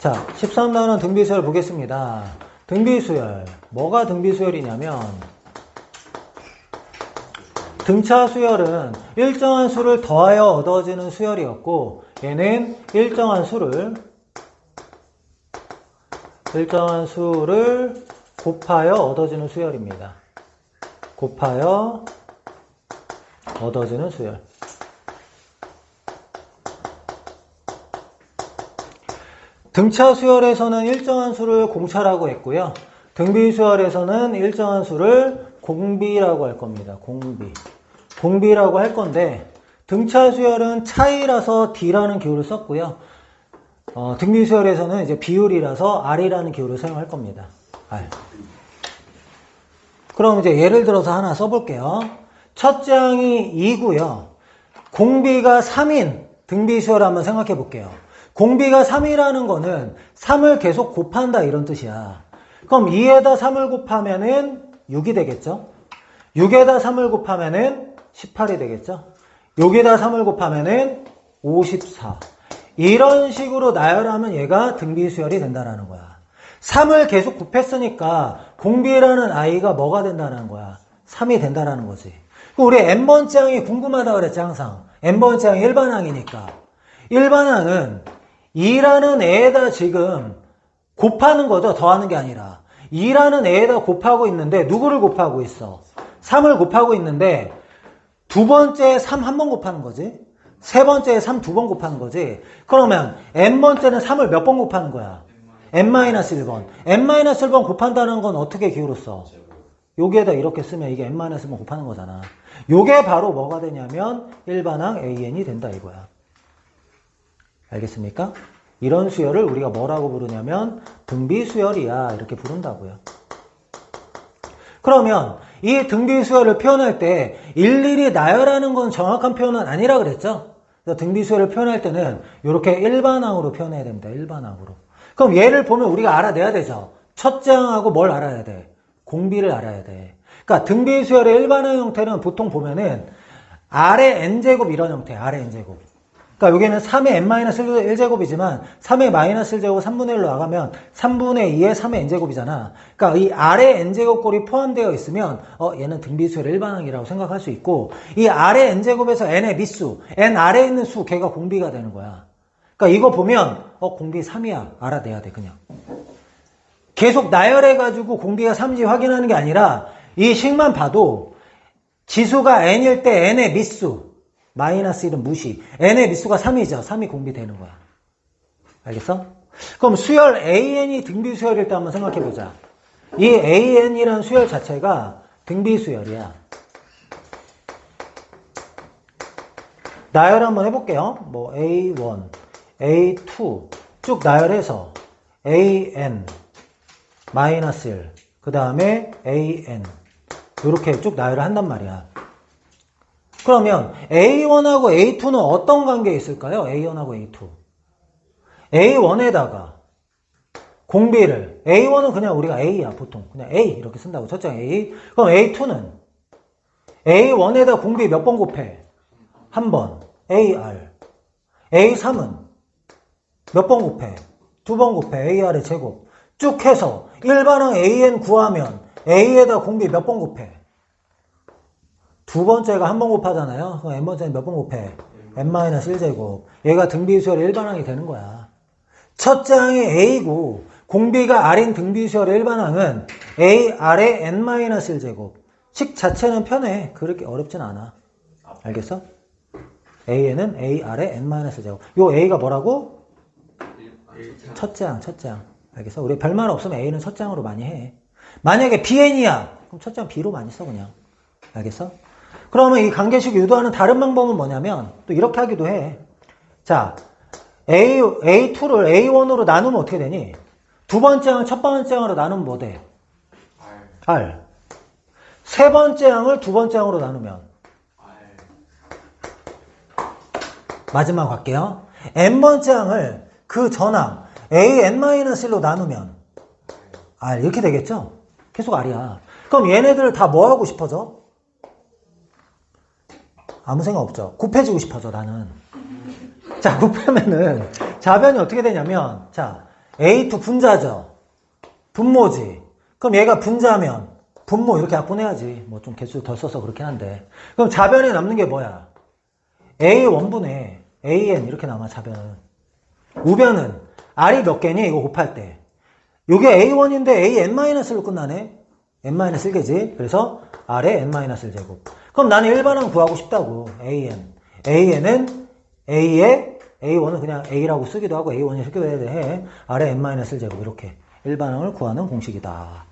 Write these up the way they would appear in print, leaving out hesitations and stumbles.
자, 13단원 등비수열 보겠습니다. 등비수열. 뭐가 등비수열이냐면, 등차 수열은 일정한 수를 더하여 얻어지는 수열이었고, 얘는 일정한 수를 곱하여 얻어지는 수열입니다. 곱하여 얻어지는 수열. 등차 수열에서는 일정한 수를 공차라고 했고요. 등비 수열에서는 일정한 수를 공비라고 할 겁니다. 공비라고 할 건데, 등차 수열은 차이라서 D라는 기호를 썼고요. 등비 수열에서는 이제 비율이라서 R이라는 기호를 사용할 겁니다. R. 그럼 이제 예를 들어서 하나 써볼게요. 첫째 항이 2고요. 공비가 3인 등비 수열 한번 생각해 볼게요. 공비가 3이라는 거는 3을 계속 곱한다 이런 뜻이야. 그럼 2에다 3을 곱하면은 6이 되겠죠? 6에다 3을 곱하면은 18이 되겠죠? 여기에다 3을 곱하면은 54. 이런 식으로 나열하면 얘가 등비수열이 된다는 거야. 3을 계속 곱했으니까 공비라는 아이가 뭐가 된다는 거야? 3이 된다는 거지. 우리 n번째 항이 궁금하다 그랬지 항상. n번째 항이 일반항이니까. 일반항은 2라는 애에다 지금 곱하는 거죠. 더하는 게 아니라. 2라는 애에다 곱하고 있는데 누구를 곱하고 있어? 3을 곱하고 있는데 두 번째에 3 한 번 곱하는 거지. 세 번째에 3 두 번 곱하는 거지. 그러면 n번째는 3을 몇 번 곱하는 거야? n-1번. n-1번 곱한다는 건 어떻게 기호로 써? 여기에다 이렇게 쓰면 이게 n-1번 곱하는 거잖아. 요게 바로 뭐가 되냐면 일반항 AN이 된다 이거야. 알겠습니까? 이런 수열을 우리가 뭐라고 부르냐면 등비수열이야 이렇게 부른다고요. 그러면 이 등비수열을 표현할 때 일일이 나열하는 건 정확한 표현은 아니라 그랬죠? 그래서 등비수열을 표현할 때는 이렇게 일반항으로 표현해야 됩니다. 일반항으로. 그럼 얘를 보면 우리가 알아내야 되죠. 첫째 항하고 뭘 알아야 돼? 공비를 알아야 돼. 그러니까 등비수열의 일반항 형태는 보통 보면은 R의 n제곱 이런 형태야. R의 n제곱. 그러니까 여기는 3의 n-1제곱이지만 3의 -1제곱 3분의 1로 나가면 3분의 2의 3의 n제곱이잖아. 그러니까 이 R의 n제곱 꼴이 포함되어 있으면 얘는 등비수열의 일반항이라고 생각할 수 있고 이 R의 n제곱에서 n의 밑수, n 아래에 있는 수 걔가 공비가 되는 거야. 그러니까 이거 보면 공비 3이야. 알아내야 돼 그냥. 계속 나열해가지고 공비가 3인지 확인하는 게 아니라 이 식만 봐도 지수가 n일 때 n의 밑수 -1은 무시. n의 밑수가 3이죠. 3이 공비되는 거야. 알겠어? 그럼 수열 AN이 등비수열일 때 한번 생각해보자. 이 AN이라는 수열 자체가 등비수열이야. 나열 한번 해볼게요. 뭐 A1, A2 쭉 나열해서 AN, -1, 그 다음에 AN 이렇게 쭉 나열을 한단 말이야. 그러면 A1하고 A2는 어떤 관계에 있을까요? A1하고 A2. A1에다가 공비를 A1은 그냥 우리가 A야 보통. 그냥 A 이렇게 쓴다고. 첫째 A. 그럼 A2는 A1에다 공비 몇 번 곱해? 한 번. AR. A3은 몇 번 곱해? 두 번 곱해. AR의 제곱. 쭉 해서 일반항 AN 구하면 A에다 공비 몇 번 곱해? 두 번째가 한 번 곱하잖아요. 그럼 n번째는 몇 번 곱해? n-1제곱. 얘가 등비수열의 일반항이 되는 거야. 첫째 항이 A고 공비가 R인 등비수열의 일반항은 AR의 n-1제곱. 식 자체는 편해. 그렇게 어렵진 않아. 알겠어? AN은 AR의 n-제곱. 요 A가 뭐라고? 첫째 항. 알겠어? 우리 별말 없으면 A는 첫째 항으로 많이 해. 만약에 BN이야. 그럼 첫째 항 B로 많이 써 그냥. 알겠어? 그러면 이 관계식 유도하는 다른 방법은 뭐냐면 또 이렇게 하기도 해. 자, A2를 A1으로 나누면 어떻게 되니? 두 번째 항을 첫 번째 항으로 나누면 뭐 돼? R. 세 번째 항을 두 번째 항으로 나누면 마지막 할게요. n번째 항을 그 전항 AN-1로 나누면 R 이렇게 되겠죠? 계속 R이야. 그럼 얘네들을 다 뭐 하고 싶어져? 아무 생각 없죠. 곱해주고 싶어져 나는. 자, 곱하면은 자변이 어떻게 되냐면 자 A2 분자죠. 분모지. 그럼 얘가 분자면 분모 이렇게 약분해야지. 뭐 좀 개수 덜 써서 그렇긴 한데. 그럼 자변에 남는 게 뭐야? A1분의 AN 이렇게 남아 자변은. 우변은 R이 몇 개니? 이거 곱할 때. 요게 A1인데 AN-로 끝나네? n-1개지. 그래서 R에 n-1제곱. 그럼 나는 일반항 구하고 싶다고. AN. AN은 A에 A1은 그냥 A라고 쓰기도 하고 A1이 쓰기도 해. R에 n-1제곱. 이렇게 일반항을 구하는 공식이다.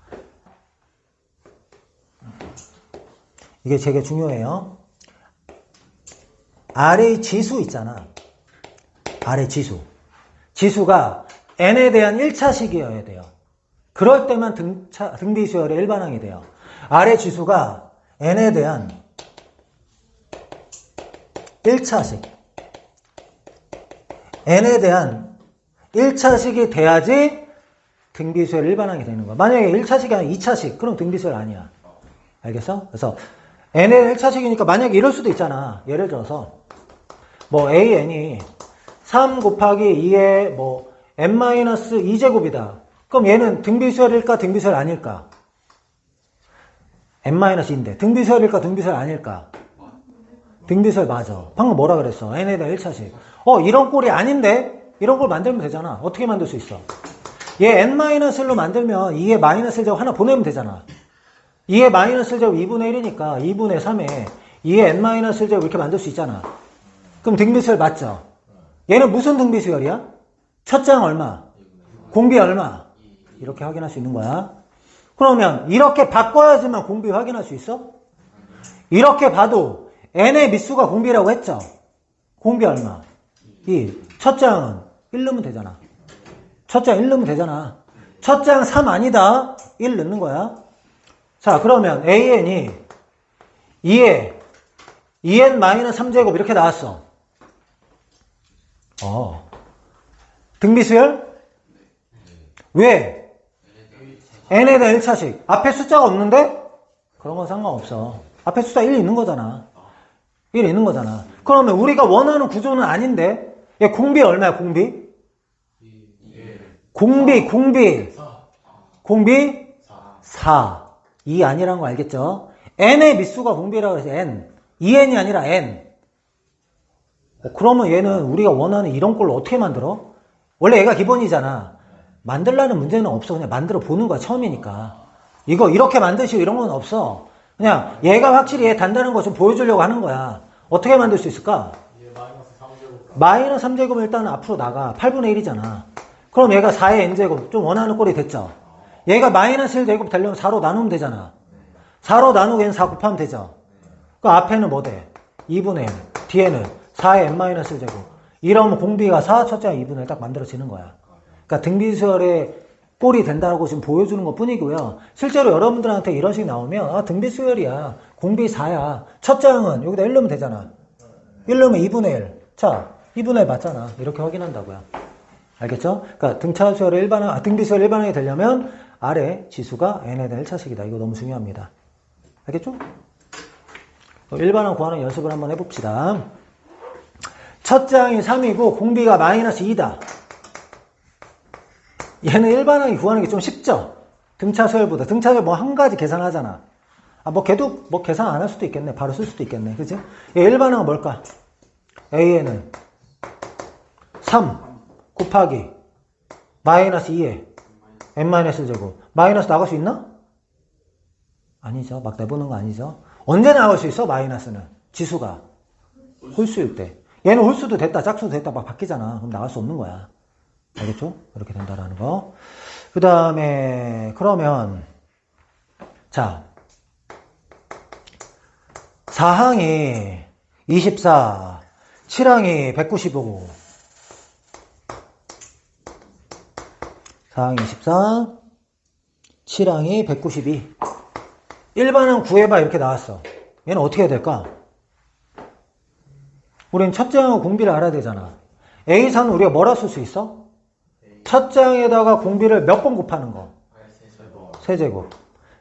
이게 되게 중요해요. R의 지수 있잖아. R의 지수. 지수가 n에 대한 1차식이어야 돼요. 그럴 때만 등비수열의 일반항이 돼요. R의 지수가 n에 대한 1차식. n에 대한 1차식이 돼야지 등비수열 일반항이 되는 거야. 만약에 1차식이 아니라 2차식, 그럼 등비수열 아니야. 알겠어? 그래서 n에 대한 1차식이니까 만약에 이럴 수도 있잖아. 예를 들어서 뭐 an이 3 곱하기 2의 뭐 n-2제곱이다. 그럼 얘는 등비수열일까 등비수열 아닐까? n-2인데 등비수열일까 등비수열 아닐까? 등비수열 맞아. 방금 뭐라 그랬어? n에 대한 1차식. 이런 꼴이 아닌데? 이런 걸 만들면 되잖아. 어떻게 만들 수 있어? 얘 n-1로 만들면 2의 -1제곱 하나 보내면 되잖아. 2의 -1제곱 2분의 1이니까 2분의 3에 2의 n-1제곱 이렇게 만들 수 있잖아. 그럼 등비수열 맞죠? 얘는 무슨 등비수열이야? 첫 장 얼마? 공비 얼마? 이렇게 확인할 수 있는 거야. 그러면 이렇게 바꿔야지만 공비 확인할 수 있어? 이렇게 봐도 n의 밑수가 공비라고 했죠? 공비 얼마? 2. 첫 장은 1 넣으면 되잖아. 첫 장 1 넣으면 되잖아. 첫 장 3 아니다. 1 넣는 거야. 자, 그러면 AN이 2에 2n-3제곱 이렇게 나왔어. 등비수열? 왜? n에 대한 1차식. 앞에 숫자가 없는데? 그런 건 상관없어. 앞에 숫자 1 있는 거잖아. 1 있는 거잖아. 그러면 우리가 원하는 구조는 아닌데? 얘 공비 얼마야, 공비? 공비 4. 2 아니라는 거 알겠죠? n의 밑수가 공비라고 해서 n. 2n이 아니라 n. 그러면 얘는 우리가 원하는 이런 꼴로 어떻게 만들어? 원래 얘가 기본이잖아. 만들라는 문제는 없어. 그냥 만들어 보는 거야, 처음이니까. 이거 이렇게 만드시고 이런 건 없어. 그냥 얘가 확실히 얘 단단한 거 좀 보여주려고 하는 거야. 어떻게 만들 수 있을까? -3제곱은 일단 앞으로 나가. 8분의 1이잖아. 그럼 얘가 4의 n제곱. 좀 원하는 꼴이 됐죠? 얘가 -1제곱 되려면 4로 나누면 되잖아. 4로 나누고 얘는 4 곱하면 되죠? 그 앞에는 뭐 돼? 2분의 1. 뒤에는 4의 n-1제곱. 이러면 공비가 4, 첫째 2분의 1 딱 만들어지는 거야. 그러니까 등비수열의 꼴이 된다고 지금 보여주는 것 뿐이고요. 실제로 여러분들한테 이런 식이 나오면 등비수열이야. 공비 4야. 첫 장은 여기다 1 넣으면 되잖아. 1 넣으면 2분의 1. 자, 2분의 1 맞잖아. 이렇게 확인한다고요. 알겠죠? 그러니까 등비수열 일반항이 되려면 아래 지수가 n에 대한 1차식이다. 이거 너무 중요합니다. 알겠죠? 일반항 구하는 연습을 한번 해봅시다. 첫 장이 3이고 공비가 -2다. 얘는 일반항이 구하는 게 좀 쉽죠? 등차수열보다. 등차수열 뭐 한 가지 계산하잖아. 걔도 뭐 계산 안 할 수도 있겠네. 바로 쓸 수도 있겠네. 그치? 얘 일반항은 뭘까? AN은 3 곱하기 -2에 n-1제곱. 마이너스 나갈 수 있나? 아니죠. 막 내보는 거 아니죠. 언제 나갈 수 있어? 마이너스는. 지수가. 홀수일 때. 얘는 홀수도 됐다, 짝수도 됐다, 막 바뀌잖아. 그럼 나갈 수 없는 거야. 알겠죠? 이렇게 된다라는 거. 그 다음에, 그러면, 자, 4항이 24, 7항이 195. 4항이 24, 7항이 192. 일반항 구해봐 이렇게 나왔어. 얘는 어떻게 해야 될까? 우린 첫 장하고 공비를 알아야 되잖아. A사는 우리가 뭐라 쓸 수 있어? 첫 장에다가 공비를 몇 번 곱하는 거? 세제곱.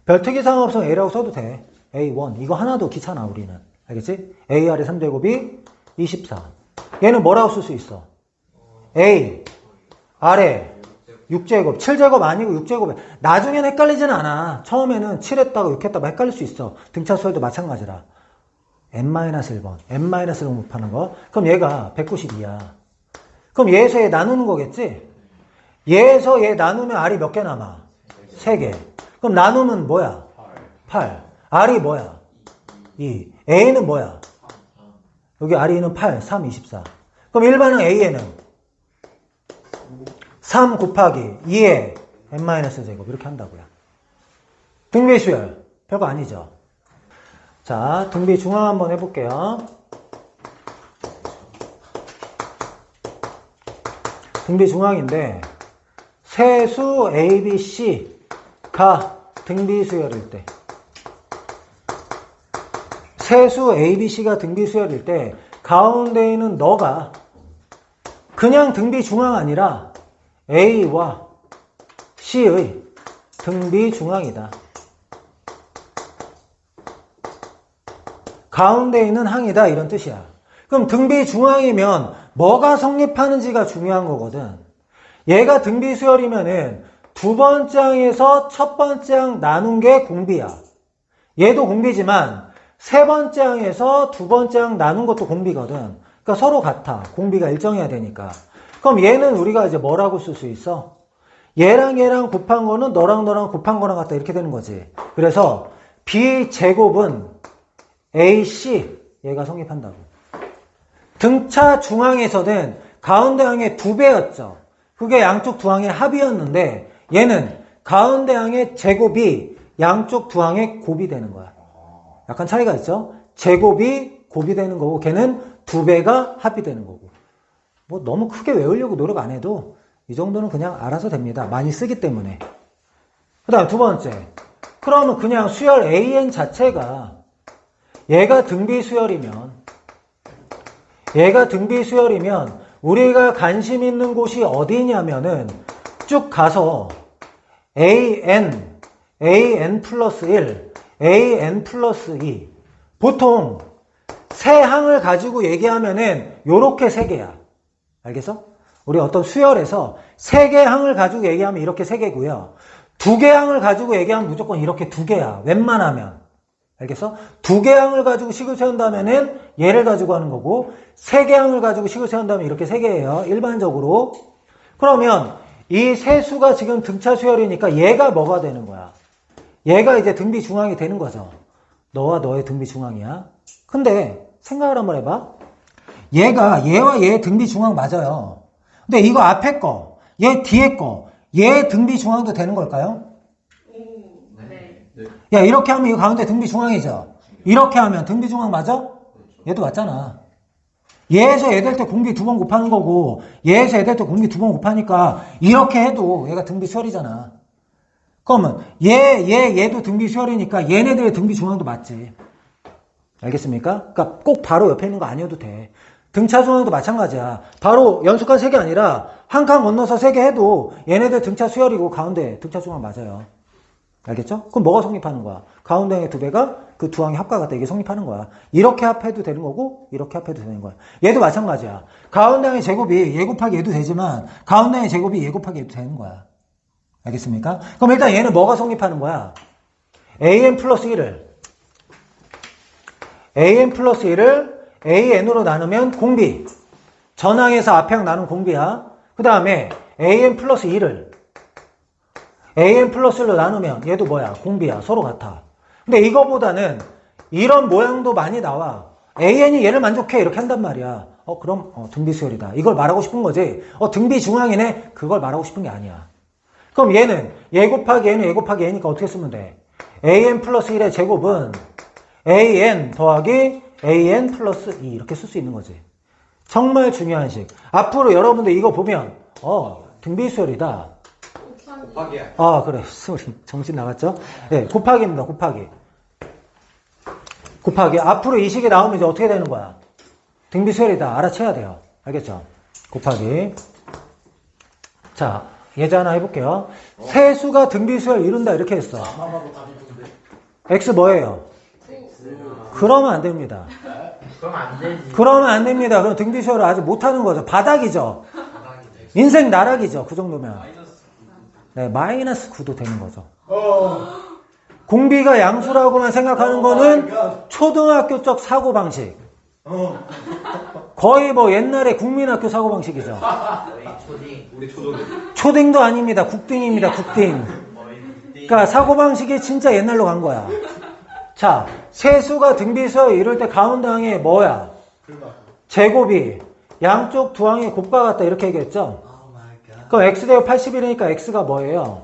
별특이사항 없으면 A라고 써도 돼. A1. 이거 하나도 귀찮아 우리는. 알겠지? AR의 3제곱이 24. 얘는 뭐라고 쓸 수 있어? A R에 6제곱, 7제곱 아니고 6제곱에. 나중엔 헷갈리지는 않아. 처음에는 7 했다가 6 했다가 헷갈릴 수 있어. 등차 수열도 마찬가지라. n-1번, n-1번 곱하는 거. 그럼 얘가 192야. 그럼 얘에서 얘 나누는 거겠지? 얘에서 얘 나누면 R이 몇 개 남아? 3개. 그럼 나누면 뭐야? 8. R이 뭐야? 2. A는 뭐야? 여기 R이는 8, 3, 24. 그럼 일반항 A에는 3 곱하기 2의 n-제곱 이렇게 한다고요. 등비 수열 별거 아니죠. 자, 등비 중앙 한번 해볼게요. 등비 중앙인데 세수 A, B, C가 등비 수열일 때 세수 A, B, C가 등비 수열일 때 가운데 있는 너가 그냥 등비 중앙 아니라 A와 C의 등비 중앙이다. 가운데 있는 항이다 이런 뜻이야. 그럼 등비 중앙이면 뭐가 성립하는지가 중요한 거거든. 얘가 등비 수열이면은 두 번째 항에서 첫 번째 항 나눈 게 공비야. 얘도 공비지만 세 번째 항에서 두 번째 항 나눈 것도 공비거든. 그러니까 서로 같아. 공비가 일정해야 되니까. 그럼 얘는 우리가 이제 뭐라고 쓸 수 있어? 얘랑 얘랑 곱한 거는 너랑 너랑 곱한 거랑 같다 이렇게 되는 거지. 그래서 B제곱은 AC 얘가 성립한다고. 등차 중앙에서는 가운데 항의 2배였죠. 그게 양쪽 두 항의 합이었는데 얘는 가운데 항의 제곱이 양쪽 두 항의 곱이 되는 거야. 약간 차이가 있죠? 제곱이 곱이 되는 거고 걔는 2배가 합이 되는 거고. 뭐 너무 크게 외우려고 노력 안 해도 이 정도는 그냥 알아서 됩니다. 많이 쓰기 때문에. 그 다음 두 번째. 그러면 그냥 수열 AN 자체가 얘가 등비 수열이면 우리가 관심 있는 곳이 어디냐면은 쭉 가서 AN 플러스 1, AN 플러스 2. 보통 세 항을 가지고 얘기하면은 요렇게 세 개야. 알겠어? 우리 어떤 수열에서 세 개 항을 가지고 얘기하면 이렇게 세 개고요. 두 개 항을 가지고 얘기하면 무조건 이렇게 두 개야. 웬만하면. 알겠어? 두 개 항을 가지고 식을 세운다면은 얘를 가지고 하는 거고, 세 개 항을 가지고 식을 세운다면 이렇게 세 개예요. 일반적으로. 그러면 이 세수가 지금 등차 수열이니까 얘가 뭐가 되는 거야? 얘가 이제 등비 중앙이 되는 거죠. 너와 너의 등비 중앙이야. 근데 생각을 한번 해봐. 얘가 얘와 얘의 등비 중앙 맞아요. 근데 이거 앞에 거, 얘 뒤에 거, 얘 등비 중앙도 되는 걸까요? 네. 야, 이렇게 하면 이거 가운데 등비 중앙이죠. 이렇게 하면 등비 중앙 맞아? 얘도 맞잖아. 얘에서 얘 될 때 공비 2번 곱하는 거고, 얘에서 얘 될 때 공비 2번 곱하니까 이렇게 해도 얘가 등비 수열이잖아. 그러면 얘도 등비 수열이니까 얘네들의 등비 중앙도 맞지. 알겠습니까? 그러니까 꼭 바로 옆에 있는 거 아니어도 돼. 등차 중앙도 마찬가지야. 바로 연속한 3개 아니라 한 칸 건너서 3개 해도 얘네들 등차 수열이고 가운데 등차 중앙 맞아요. 알겠죠? 그럼 뭐가 성립하는 거야? 가운데 항의 2배가 그 두 항의 합과 같다. 이게 성립하는 거야. 이렇게 합해도 되는 거고 이렇게 합해도 되는 거야. 얘도 마찬가지야. 가운데 항의 제곱이 얘 곱하기 얘도 되지만 가운데 항의 제곱이 얘 곱하기 얘도 되는 거야. 알겠습니까? 그럼 일단 얘는 뭐가 성립하는 거야? AN 플러스 1을 AN으로 나누면 공비. 전항에서 앞에항 나눈 공비야. 그 다음에 AN 플러스 2를 AN 플러스 1로 나누면 얘도 뭐야? 공비야. 서로 같아. 근데 이거보다는 이런 모양도 많이 나와. AN이 얘를 만족해. 이렇게 한단 말이야. 그럼 등비 수열이다. 이걸 말하고 싶은 거지. 등비 중앙이네. 그걸 말하고 싶은 게 아니야. 그럼 얘는 얘 곱하기 얘는 얘 곱하기 얘니까 어떻게 쓰면 돼? AN 플러스 1의 제곱은 AN 더하기 AN 플러스 2 이렇게 쓸 수 있는 거지. 정말 중요한 식. 앞으로 여러분들 이거 보면 등비 수열이다. 곱하기야. 그래. 소리 정신 나갔죠? 네, 곱하기입니다. 곱하기. 앞으로 이 식이 나오면 이제 어떻게 되는 거야? 등비 수열이다. 알아채야 돼요. 알겠죠? 곱하기. 자, 예제 하나 해볼게요. 세수가 등비 수열 이룬다 이렇게 했어. X 뭐예요? 그러면 안 됩니다. 그럼 안 되지. 그러면 안 됩니다. 그럼 등비 수열을 아직 못하는 거죠. 바닥이죠. 인생 나락이죠. 그 정도면. 네, 마이너스 9도 되는 거죠. 공비가 양수라고만 생각하는 거는 초등학교적 사고방식. 거의 뭐 옛날에 국민학교 사고방식이죠. 저희 초딩. 우리 초등이. 초딩도 아닙니다. 국딩입니다. 국딩. 그러니까 사고방식이 진짜 옛날로 간 거야. 자, 세수가 등비수에 이럴 때 가운데 항이 뭐야? 제곱이 양쪽 두 항의 곱과 같다 이렇게 얘기했죠. 그럼 x대곱 81이니까 x가 뭐예요?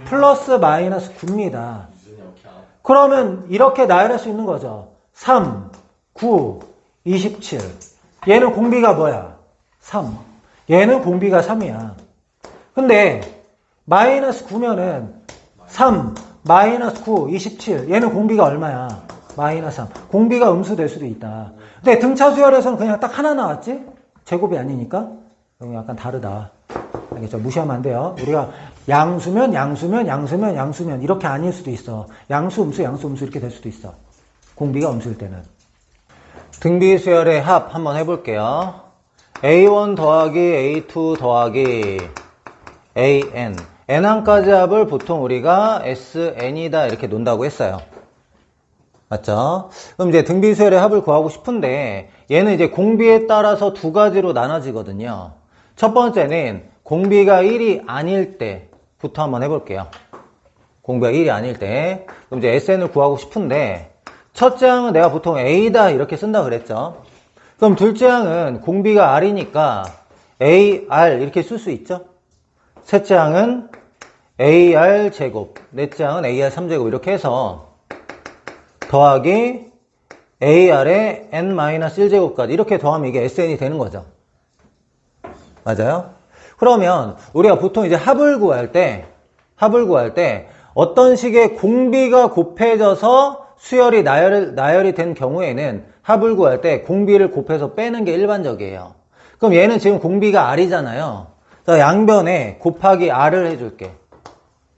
플러스 마이너스 9입니다. 그러면 이렇게 나열할 수 있는 거죠. 3, 9, 27. 얘는 공비가 뭐야? 3. 얘는 공비가 3이야. 근데 마이너스 9면은 3, 마이너스 9, 27. 얘는 공비가 얼마야? 마이너스 3. 공비가 음수 될 수도 있다. 근데 등차 수열에서는 그냥 딱 하나 나왔지? 제곱이 아니니까. 이거 약간 다르다. 알겠죠? 무시하면 안 돼요. 우리가 양수면 이렇게 아닐 수도 있어. 양수, 음수 이렇게 될 수도 있어. 공비가 음수일 때는. 등비 수열의 합 한번 해볼게요. A1 더하기 A2 더하기 AN. N항까지 합을 보통 우리가 SN이다 이렇게 논다고 했어요. 맞죠? 그럼 이제 등비 수열의 합을 구하고 싶은데 얘는 이제 공비에 따라서 두 가지로 나눠지거든요. 첫 번째는 공비가 1이 아닐 때부터 한번 해볼게요. 공비가 1이 아닐 때. 그럼 이제 SN을 구하고 싶은데 첫째 항은 내가 보통 A다 이렇게 쓴다 그랬죠. 그럼 둘째 항은 공비가 R이니까 AR 이렇게 쓸 수 있죠. 셋째 항은 AR 제곱, 넷째 항은 AR 3제곱 이렇게 해서 더하기 AR의 N-1제곱까지 이렇게 더하면 이게 SN이 되는 거죠. 맞아요? 그러면 우리가 보통 이제 합을 구할 때 어떤 식의 공비가 곱해져서 수열이 나열이 된 경우에는 합을 구할 때 공비를 곱해서 빼는 게 일반적이에요. 그럼 얘는 지금 공비가 R이잖아요. 그래서 양변에 곱하기 R을 해줄게.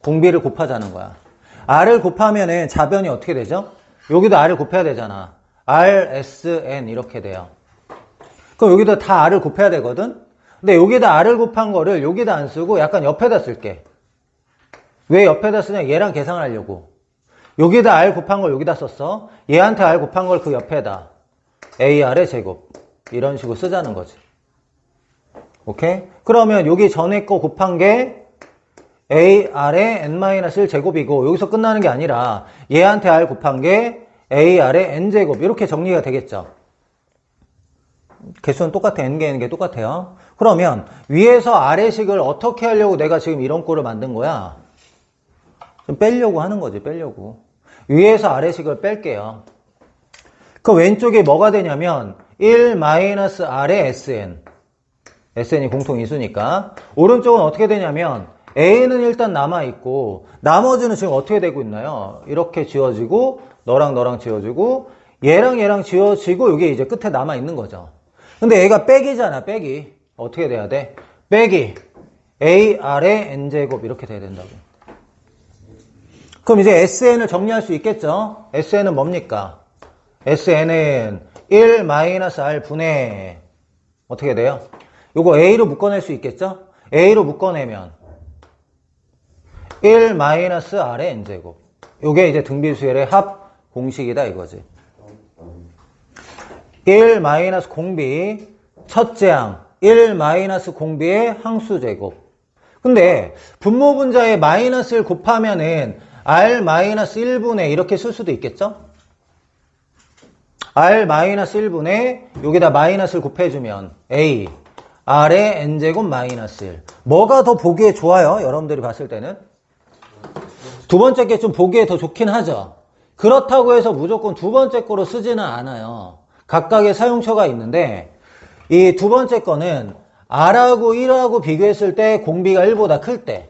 공비를 곱하자는 거야. R을 곱하면은 자변이 어떻게 되죠? 여기도 R을 곱해야 되잖아. R, S, N 이렇게 돼요. 그럼 여기도 다 R을 곱해야 되거든? 근데 여기다 R을 곱한 거를 여기다 안 쓰고 약간 옆에다 쓸게. 왜 옆에다 쓰냐? 얘랑 계산하려고. 여기다 R 곱한 걸 여기다 썼어. 얘한테 R 곱한 걸 그 옆에다. AR의 제곱. 이런 식으로 쓰자는 거지. 오케이? 그러면 여기 전에 거 곱한 게 AR의 N-1 제곱이고 여기서 끝나는 게 아니라 얘한테 R 곱한 게 AR의 N제곱. 이렇게 정리가 되겠죠. 개수는 똑같아. N개, N개 똑같아요. 그러면 위에서 아래식을 어떻게 하려고 내가 지금 이런 꼴을 만든 거야? 좀 빼려고 하는 거지. 빼려고. 위에서 아래식을 뺄게요. 그 왼쪽에 뭐가 되냐면 1-R의 SN. SN이 공통인수니까. 오른쪽은 어떻게 되냐면 A는 일단 남아있고 나머지는 지금 어떻게 되고 있나요? 이렇게 지워지고 너랑 너랑 지워지고 얘랑 지워지고 이게 이제 끝에 남아있는 거죠. 근데 얘가 빼기잖아. 빼기. 어떻게 돼야 돼? 빼기 AR의 N제곱 이렇게 돼야 된다고. 그럼 이제 SN을 정리할 수 있겠죠? SN은 뭡니까? SN은 1-R 분의 어떻게 돼요? 요거 A로 묶어낼 수 있겠죠? A로 묶어내면 1-R의 N제곱. 요게 이제 등비수열의 합 공식이다 이거지. 1-공비 첫째 항 1-공비의 항수제곱. 근데 분모분자에 마이너스를 곱하면은 R-1분의 이렇게 쓸 수도 있겠죠? R-1분의 여기다 마이너스를 곱해주면 A R의 N제곱 마이너스 1. 뭐가 더 보기에 좋아요? 여러분들이 봤을 때는? 두 번째 게 좀 보기에 더 좋긴 하죠. 그렇다고 해서 무조건 두 번째 거로 쓰지는 않아요. 각각의 사용처가 있는데 이 두 번째 거는 R하고 1하고 비교했을 때 공비가 1보다 클 때,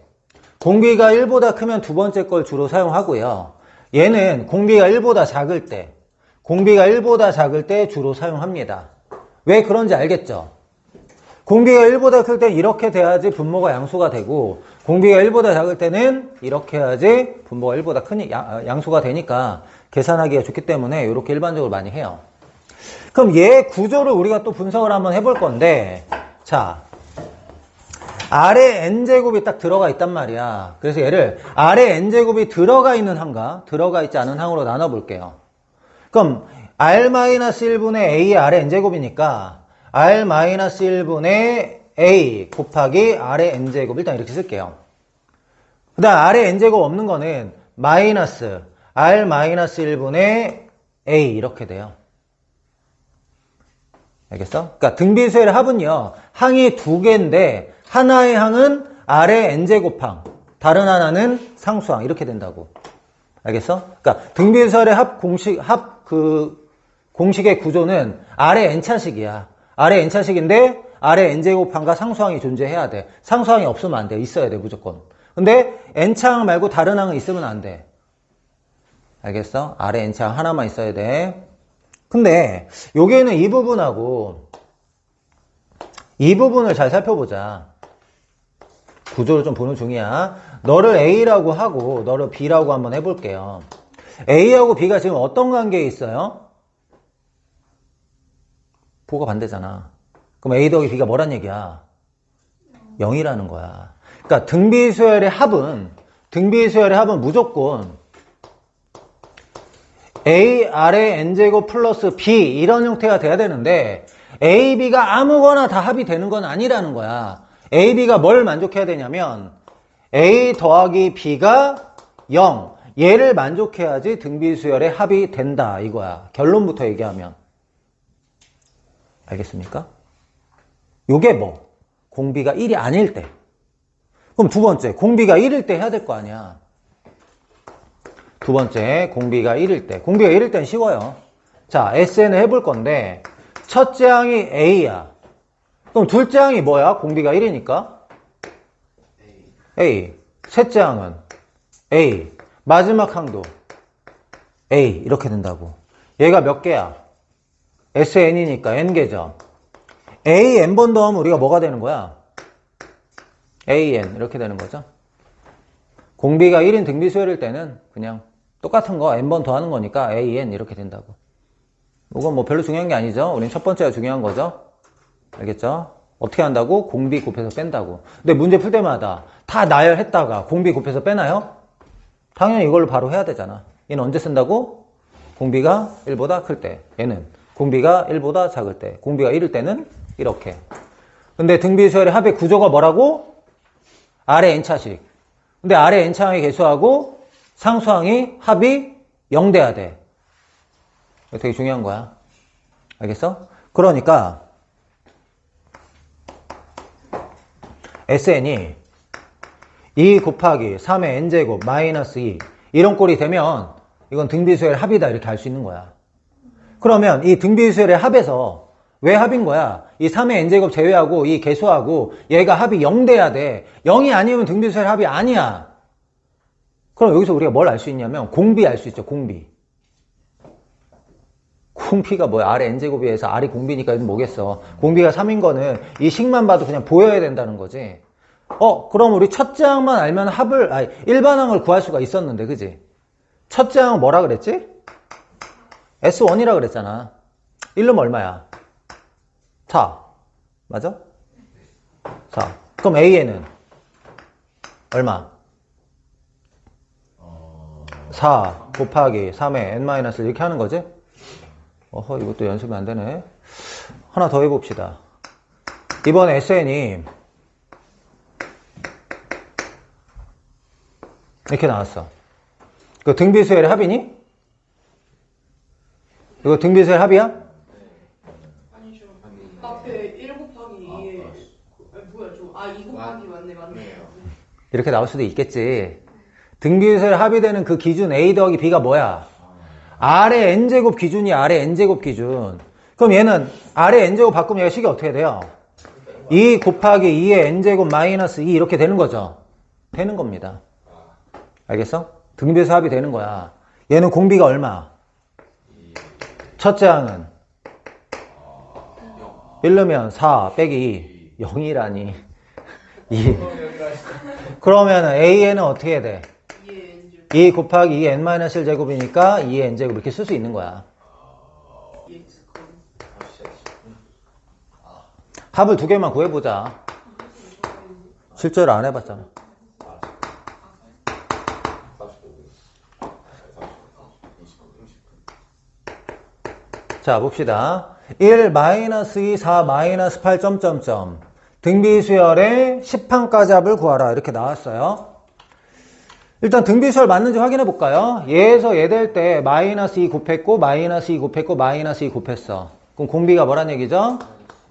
공비가 1보다 크면 두 번째 걸 주로 사용하고요. 얘는 공비가 1보다 작을 때, 공비가 1보다 작을 때 주로 사용합니다. 왜 그런지 알겠죠? 공비가 1보다 클 땐 이렇게 돼야지 분모가 양수가 되고 공비가 1보다 작을 때는 이렇게 해야지 분모가 1보다 큰 양수가 되니까 계산하기가 좋기 때문에 이렇게 일반적으로 많이 해요. 그럼 얘 구조를 우리가 또 분석을 한번 해볼 건데, 자, 아래 n제곱이 딱 들어가 있단 말이야. 그래서 얘를 아래 n제곱이 들어가 있는 항과 들어가 있지 않은 항으로 나눠볼게요. 그럼 r-1분의 a의 아래 n제곱이니까 r-1분의 a 곱하기 아래 n제곱 일단 이렇게 쓸게요. 그 다음 아래 n제곱 없는 거는 마이너스 r-1분의 a 이렇게 돼요. 알겠어? 그러니까 등비수열의 합은요. 항이 두 개인데 하나의 항은 아래 n제곱항, 다른 하나는 상수항 이렇게 된다고. 알겠어? 그러니까 등비수열의 공식의 구조는 아래 n차식이야. 아래 n차식인데 아래 n제곱항과 상수항이 존재해야 돼. 상수항이 없으면 안 돼. 있어야 돼 무조건. 근데 n차항 말고 다른 항은 있으면 안 돼. 알겠어? 아래 n차항 하나만 있어야 돼. 근데 여기에는 이 부분하고 이 부분을 잘 살펴보자. 구조를 좀 보는 중이야. 너를 A라고 하고 너를 B라고 한번 해볼게요. A하고 B가 지금 어떤 관계에 있어요? 보가 반대잖아. 그럼 A 더하기 B가 뭐란 얘기야? 0이라는 거야. 그러니까 등비수열의 합은 무조건 A 아래 n제곱 플러스 B 이런 형태가 돼야 되는데 A, B가 아무거나 다 합이 되는 건 아니라는 거야. A, B가 뭘 만족해야 되냐면 A 더하기 B가 0 얘를 만족해야지 등비수열의 합이 된다 이거야. 결론부터 얘기하면. 알겠습니까? 요게 뭐? 공비가 1이 아닐 때. 그럼 두 번째, 공비가 1일 때 해야 될 거 아니야. 두 번째, 공비가 1일 때. 공비가 1일 때는 쉬워요. 자, SN을 해볼 건데 첫째 항이 A야. 그럼 둘째 항이 뭐야? 공비가 1이니까 A. 셋째 항은 A. 마지막 항도 A. 이렇게 된다고. 얘가 몇 개야? SN이니까 N개죠. A, N번 더하면 우리가 뭐가 되는 거야? AN. 이렇게 되는 거죠. 공비가 1인 등비수열일 때는 그냥 똑같은 거 N번 더하는 거니까 AN 이렇게 된다고. 이건 뭐 별로 중요한 게 아니죠. 우린 첫 번째가 중요한 거죠. 알겠죠? 어떻게 한다고? 공비 곱해서 뺀다고. 근데 문제 풀 때마다 다 나열했다가 공비 곱해서 빼나요? 당연히 이걸로 바로 해야 되잖아. 얘는 언제 쓴다고? 공비가 1보다 클 때. 얘는 공비가 1보다 작을 때. 공비가 1일 때는 이렇게. 근데 등비수열의 합의 구조가 뭐라고? 아래 n차식. 근데 아래 n차항의 개수하고 상수항이 합이 0 돼야 돼. 이거 되게 중요한 거야. 알겠어? 그러니까 SN이 2 곱하기 3의 n제곱 마이너스 2 이런 꼴이 되면 이건 등비수열의 합이다 이렇게 할 수 있는 거야. 그러면 이 등비수열의 합에서 왜 합인 거야? 이 3의 n제곱 제외하고 이 개수하고 얘가 합이 0 돼야 돼. 0이 아니면 등비수열의 합이 아니야. 그럼 여기서 우리가 뭘 알 수 있냐면 공비 알 수 있죠. 공비. 공비가 뭐야? R의 n제곱에 의해서 R이 공비니까 이건 뭐겠어? 공비가 3인 거는 이 식만 봐도 그냥 보여야 된다는 거지. 그럼 우리 첫째 항만 알면 일반항을 구할 수가 있었는데, 그지? 첫째 항은 뭐라 그랬지? S1이라 그랬잖아. 1놈 얼마야? 4. 맞아? 4. 그럼 A에는 얼마? 4 곱하기 3의 n-1 이렇게 하는 거지? 이것도 연습이 안 되네. 하나 더 해봅시다. 이번 SN이 이렇게 나왔어. 그 등비수열의 합이니? 이거 등비수열 합이야? 아니죠. 앞에 1 곱하기 2에 뭐야 저 2 곱하기 맞네. 이렇게 나올 수도 있겠지. 등비수열 합이 되는 그 기준 A 더하기 B가 뭐야? R의 n제곱 기준이 R의 n제곱 기준. 그럼 얘는 R의 n제곱 바꾸면 얘가 식이 어떻게 돼요? 2 곱하기 2의 n제곱 마이너스 2 이렇게 되는 거죠. 되는 겁니다. 알겠어? 등비수 합이 되는 거야. 얘는 공비가 얼마? 첫째 항은 1넣으면 4 빼기 2 0이라니 2. 그러면 A에는 어떻게 해야 돼? 2 곱하기 2 n-1 제곱이니까 2의 n제곱 이렇게 쓸 수 있는 거야. 합을 두 개만 구해보자. 실제로 안 해봤잖아. 자, 봅시다. 1, 마이너스 2, 4, 마이너스 8, 점점점. 등비수열의 10항까지 합을 구하라. 이렇게 나왔어요. 일단 등비수열 맞는지 확인해 볼까요? 얘에서 얘 될 때 마이너스 2 곱했고, 마이너스 2 곱했고, 마이너스 2 곱했어. 그럼 공비가 뭐란 얘기죠?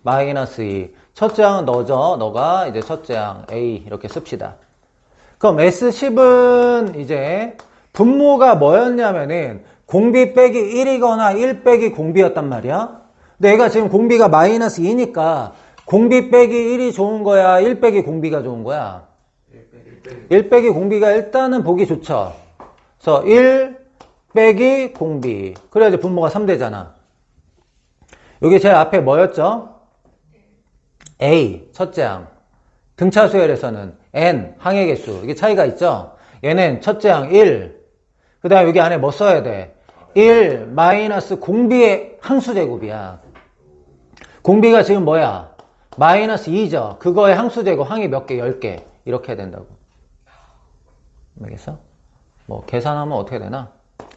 마이너스 2. 첫째 항은 너죠. 너가 이제 첫째 항 A 이렇게 씁시다. 그럼 S10은 이제 분모가 뭐였냐면은 공비 빼기 1이거나 1 빼기 공비였단 말이야. 근데 얘가 지금 공비가 마이너스 2니까 공비 빼기 1이 좋은 거야? 1 빼기 공비가 좋은 거야? 1 빼기 공비가 일단은 보기 좋죠. 그래서 1 빼기 공비. 그래야지 분모가 3되잖아. 여기 제일 앞에 뭐였죠? A, 첫째 항. 등차 수열에서는 N, 항의 개수. 이게 차이가 있죠? 얘는 첫째 항 1. 그 다음에 여기 안에 뭐 써야 돼? 1 마이너스 공비의 항수제곱이야. 공비가 지금 뭐야? 마이너스 2죠. 그거의 항수제곱, 항이 몇 개? 10개. 이렇게 해야 된다고. 알겠어? 뭐 계산하면 어떻게 되나?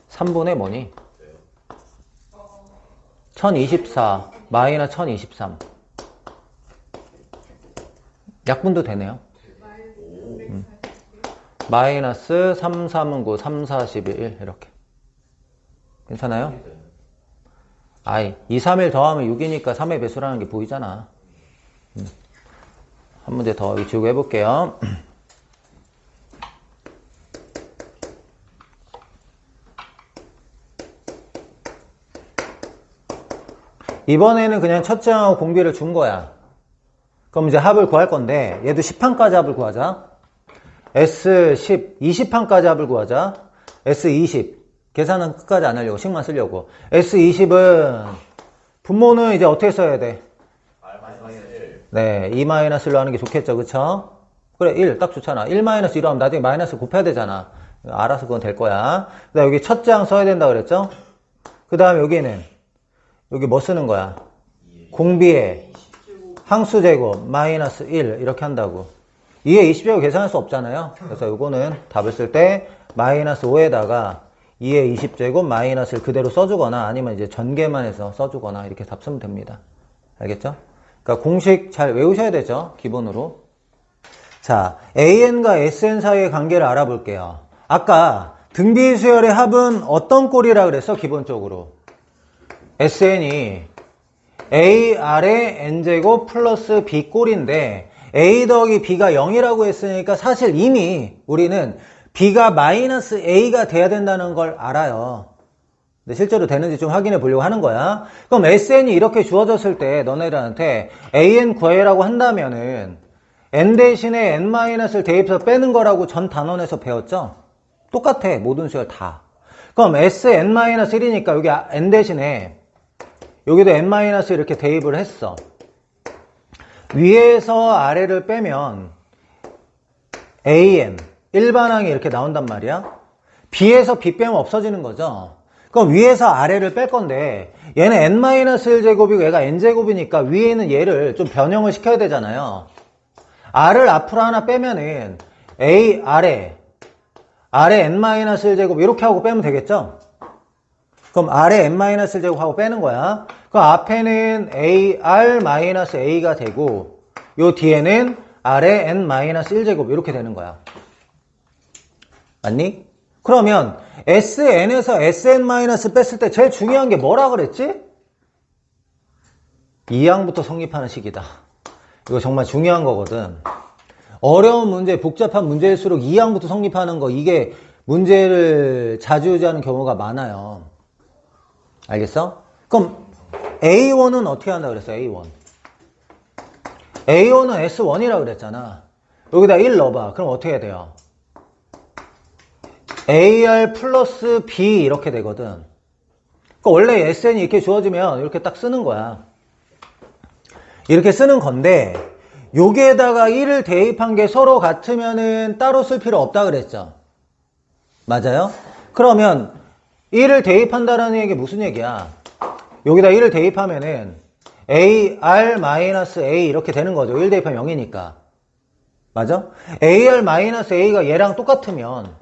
3분의 뭐니? 1024 마이너스 1023. 약분도 되네요. 마이너스 3, 3은 9, 3, 4, 11 이렇게. 괜찮아요? 아이, 2, 3, 1 더하면 6이니까 3의 배수라는 게 보이잖아. 한 문제 더 지우고 해볼게요. 이번에는 그냥 첫째 항하고 공비를 준 거야. 그럼 이제 합을 구할 건데 얘도 10항까지 합을 구하자. S10, 20항까지 합을 구하자. S20, 계산은 끝까지 안 하려고 식만 쓰려고. S20은 분모는 이제 어떻게 써야 돼? 네, 2-1로 하는 게 좋겠죠. 그쵸? 그래, 1 딱 좋잖아. 1-1로 하면 나중에 마이너스 곱해야 되잖아. 알아서 그건 될 거야. 그 다음 여기 첫째 항 써야 된다 그랬죠? 그 다음 여기는 여기 뭐 쓰는 거야? 공비에 항수제곱 마이너스 1 이렇게 한다고. 2에 20제곱 계산할 수 없잖아요. 그래서 이거는 답을 쓸 때 마이너스 5에다가 2에 20제곱 마이너스를 그대로 써주거나 아니면 이제 전개만 해서 써주거나 이렇게 답 쓰면 됩니다. 알겠죠? 그러니까 공식 잘 외우셔야 되죠. 기본으로. 자, AN과 SN 사이의 관계를 알아볼게요. 아까 등비수열의 합은 어떤 꼴이라 그랬어? 기본적으로 SN이 A 아래 N제곱 플러스 B 꼴인데 A 더하기 B가 0이라고 했으니까 사실 이미 우리는 B가 마이너스 A가 돼야 된다는 걸 알아요. 근데 실제로 되는지 좀 확인해 보려고 하는 거야. 그럼 SN이 이렇게 주어졌을 때 너네들한테 AN 구해라고 한다면은 N 대신에 N-를 대입해서 빼는 거라고 전 단원에서 배웠죠? 똑같아. 모든 수열 다. 그럼 SN-1이니까 여기 N 대신에 여기도 N- 이렇게 대입을 했어. 위에서 아래를 빼면 AN, 일반항이 이렇게 나온단 말이야. B에서 B 빼면 없어지는 거죠. 그럼 위에서 아래를 뺄 건데 얘는 N-1제곱이고 얘가 N제곱이니까 위에는 얘를 좀 변형을 시켜야 되잖아요. R을 앞으로 하나 빼면은 A 아래 N-1제곱 이렇게 하고 빼면 되겠죠? 그럼 아래 N-1제곱 하고 빼는 거야. 그럼 앞에는 AR-A가 되고 요 뒤에는 아래 N-1제곱 이렇게 되는 거야. 맞니? 그러면 SN에서 SN- 뺐을 때 제일 중요한 게 뭐라 그랬지? 2항부터 성립하는 식이다. 이거 정말 중요한 거거든. 어려운 문제, 복잡한 문제일수록 2항부터 성립하는 거 이게 문제를 좌지우지하는 경우가 많아요. 알겠어? 그럼 A1은 어떻게 한다 그랬어? A1 A1은 S1이라 그랬잖아. 여기다 1 넣어봐. 그럼 어떻게 해야 돼요? AR 플러스 B 이렇게 되거든. 그러니까 원래 SN이 이렇게 주어지면 이렇게 딱 쓰는 거야. 이렇게 쓰는 건데 여기에다가 1을 대입한 게 서로 같으면은 따로 쓸 필요 없다 그랬죠. 맞아요? 그러면 1을 대입한다라는 얘기 무슨 얘기야? 여기다 1을 대입하면은 AR-A 이렇게 되는 거죠. 1 대입하면 0이니까. 맞아? AR-A가 얘랑 똑같으면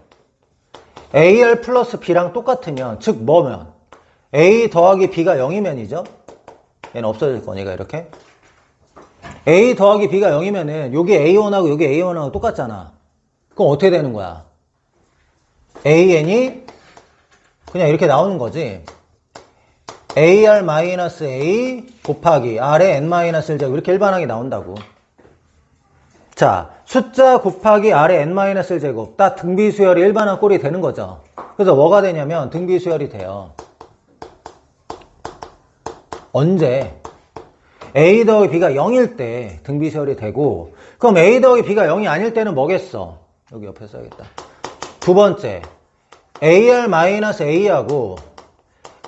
AR 플러스 B랑 똑같으면 즉 뭐면 A 더하기 B가 0이면이죠? 얘는 없어질 거니까 이렇게 A 더하기 B가 0이면은 여기 A1하고 여기 A1하고 똑같잖아. 그럼 어떻게 되는 거야? AN이 그냥 이렇게 나오는 거지. AR-A 곱하기 R의 N-1제곱 이렇게 일반하게 나온다고. 자, 숫자 곱하기 R의 N-1제곱 딱 등비수열이 일반한 꼴이 되는 거죠. 그래서 뭐가 되냐면 등비수열이 돼요. 언제? A 더하기 B가 0일 때 등비수열이 되고 그럼 A 더하기 B가 0이 아닐 때는 뭐겠어? 여기 옆에 써야겠다. 두 번째 AR-A하고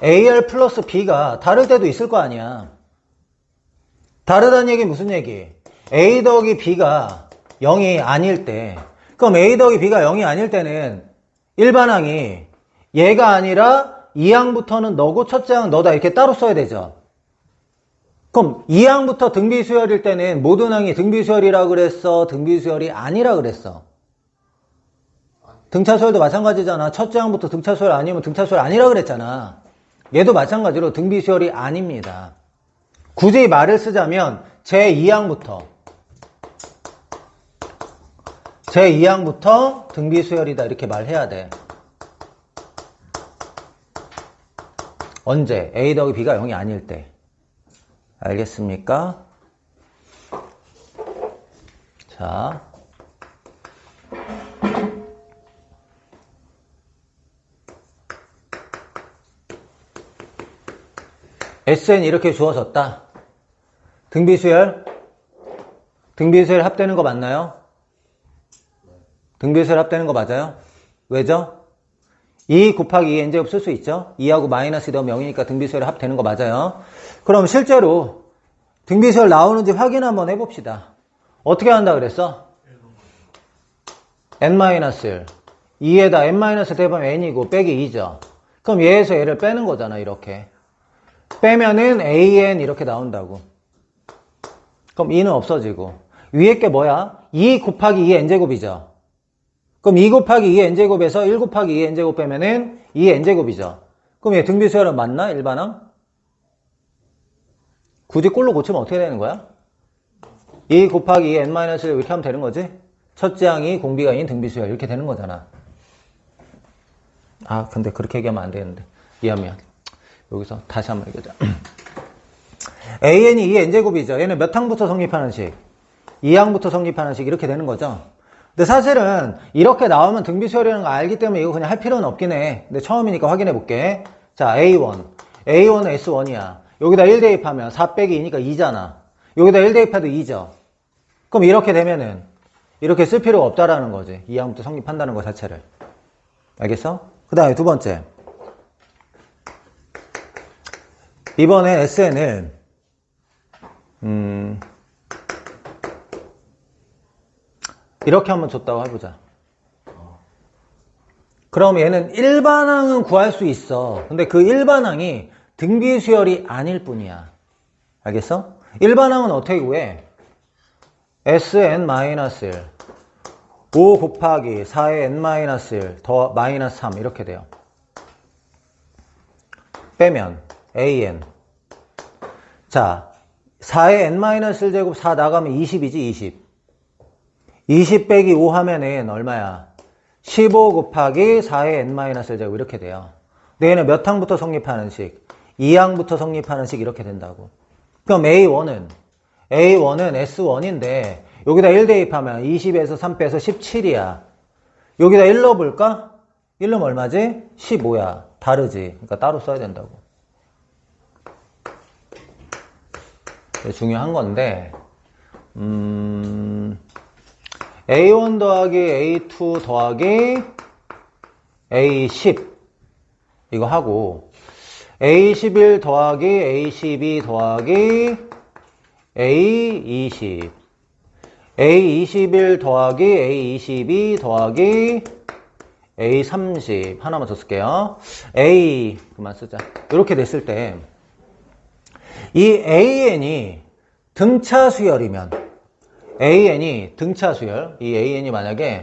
AR 플러스 B가 다를 때도 있을 거 아니야. 다르다는 얘기 무슨 얘기? A 더하기 B가 0이 아닐 때 그럼 A 더하기 B가 0이 아닐 때는 일반항이 얘가 아니라 2항부터는 너고 첫째 항 너다 이렇게 따로 써야 되죠. 그럼 2항부터 등비수열일 때는 모든 항이 등비수열이라 그랬어? 등비수열이 아니라 그랬어? 등차수열도 마찬가지잖아. 첫째 항부터 등차수열 아니면 등차수열 아니라 그랬잖아. 얘도 마찬가지로 등비수열이 아닙니다. 굳이 말을 쓰자면 제2항부터 등비수열이다 이렇게 말해야 돼. 언제? A 더하기 B가 0이 아닐 때. 알겠습니까? 자, SN 이렇게 주어졌다. 등비수열 합되는 거 맞나요? 등비수열 합되는 거 맞아요? 왜죠? 2 곱하기 2 n제곱 쓸 수 있죠? 2하고 마이너스 되면 0이니까 등비수열 합되는 거 맞아요? 그럼 실제로 등비수열 나오는지 확인 한번 해봅시다. 어떻게 한다 그랬어? n-1 2에다 n-1 대보면 n이고 빼기 2죠. 그럼 얘에서 얘를 빼는 거잖아. 이렇게 빼면은 an 이렇게 나온다고. 그럼 2는 없어지고 위에 게 뭐야? 2 곱하기 2 n제곱이죠. 그럼 2 곱하기 2 n제곱에서 1 곱하기 2 n제곱 빼면은 2 n제곱이죠. 그럼 얘 등비수열은 맞나? 일반항? 굳이 꼴로 고치면 어떻게 되는 거야? 2 곱하기 2 n-1 이렇게 하면 되는 거지? 첫째 항이 공비가 인 등비수열 이렇게 되는 거잖아. 아 근데 그렇게 얘기하면 안 되는데 미안 여기서 다시 한번 얘기하자. AN이 2 n제곱이죠. 얘는 몇 항부터 성립하는 식? 2항부터 성립하는 식 이렇게 되는 거죠. 근데 사실은 이렇게 나오면 등비수열이라는 거 알기 때문에 이거 그냥 할 필요는 없긴 해. 근데 처음이니까 확인해 볼게. 자, A1은 S1이야. 여기다 1 대입하면 4 빼기 2니까 2잖아. 여기다 1 대입해도 2죠. 그럼 이렇게 되면은 이렇게 쓸 필요가 없다라는 거지. 2항부터 성립한다는 거 자체를. 알겠어? 그 다음에 두 번째. 이번에 SN을 이렇게 한번 줬다고 해보자. 그럼 얘는 일반항은 구할 수 있어. 근데 그 일반항이 등비수열이 아닐 뿐이야. 알겠어? 일반항은 어떻게 구해? Sn-1 5 곱하기 4의 n-1 더 마이너스 3 이렇게 돼요. 빼면 an 자 4의 n-1제곱 4 나가면 20이지 20 빼기 5 하면은 얼마야? 15 곱하기 4의 n-1제곱 이렇게 돼요. 근데 얘는 몇 항부터 성립하는 식? 2항부터 성립하는 식 이렇게 된다고. 그럼 A1은 S1인데 여기다 1 대입하면 20에서 3 빼서 17이야. 여기다 1 넣어볼까? 1 넣으면 얼마지? 15야. 다르지. 그러니까 따로 써야 된다고. 중요한 건데 A1 더하기 A2 더하기 A10 이거 하고 A11 더하기 A12 더하기 A20 A21 더하기 A22 더하기 A30 하나만 더 쓸게요. A 그만 쓰자. 이렇게 됐을 때 이 AN이 등차 수열이면 AN이 등차 수열, 이 AN이 만약에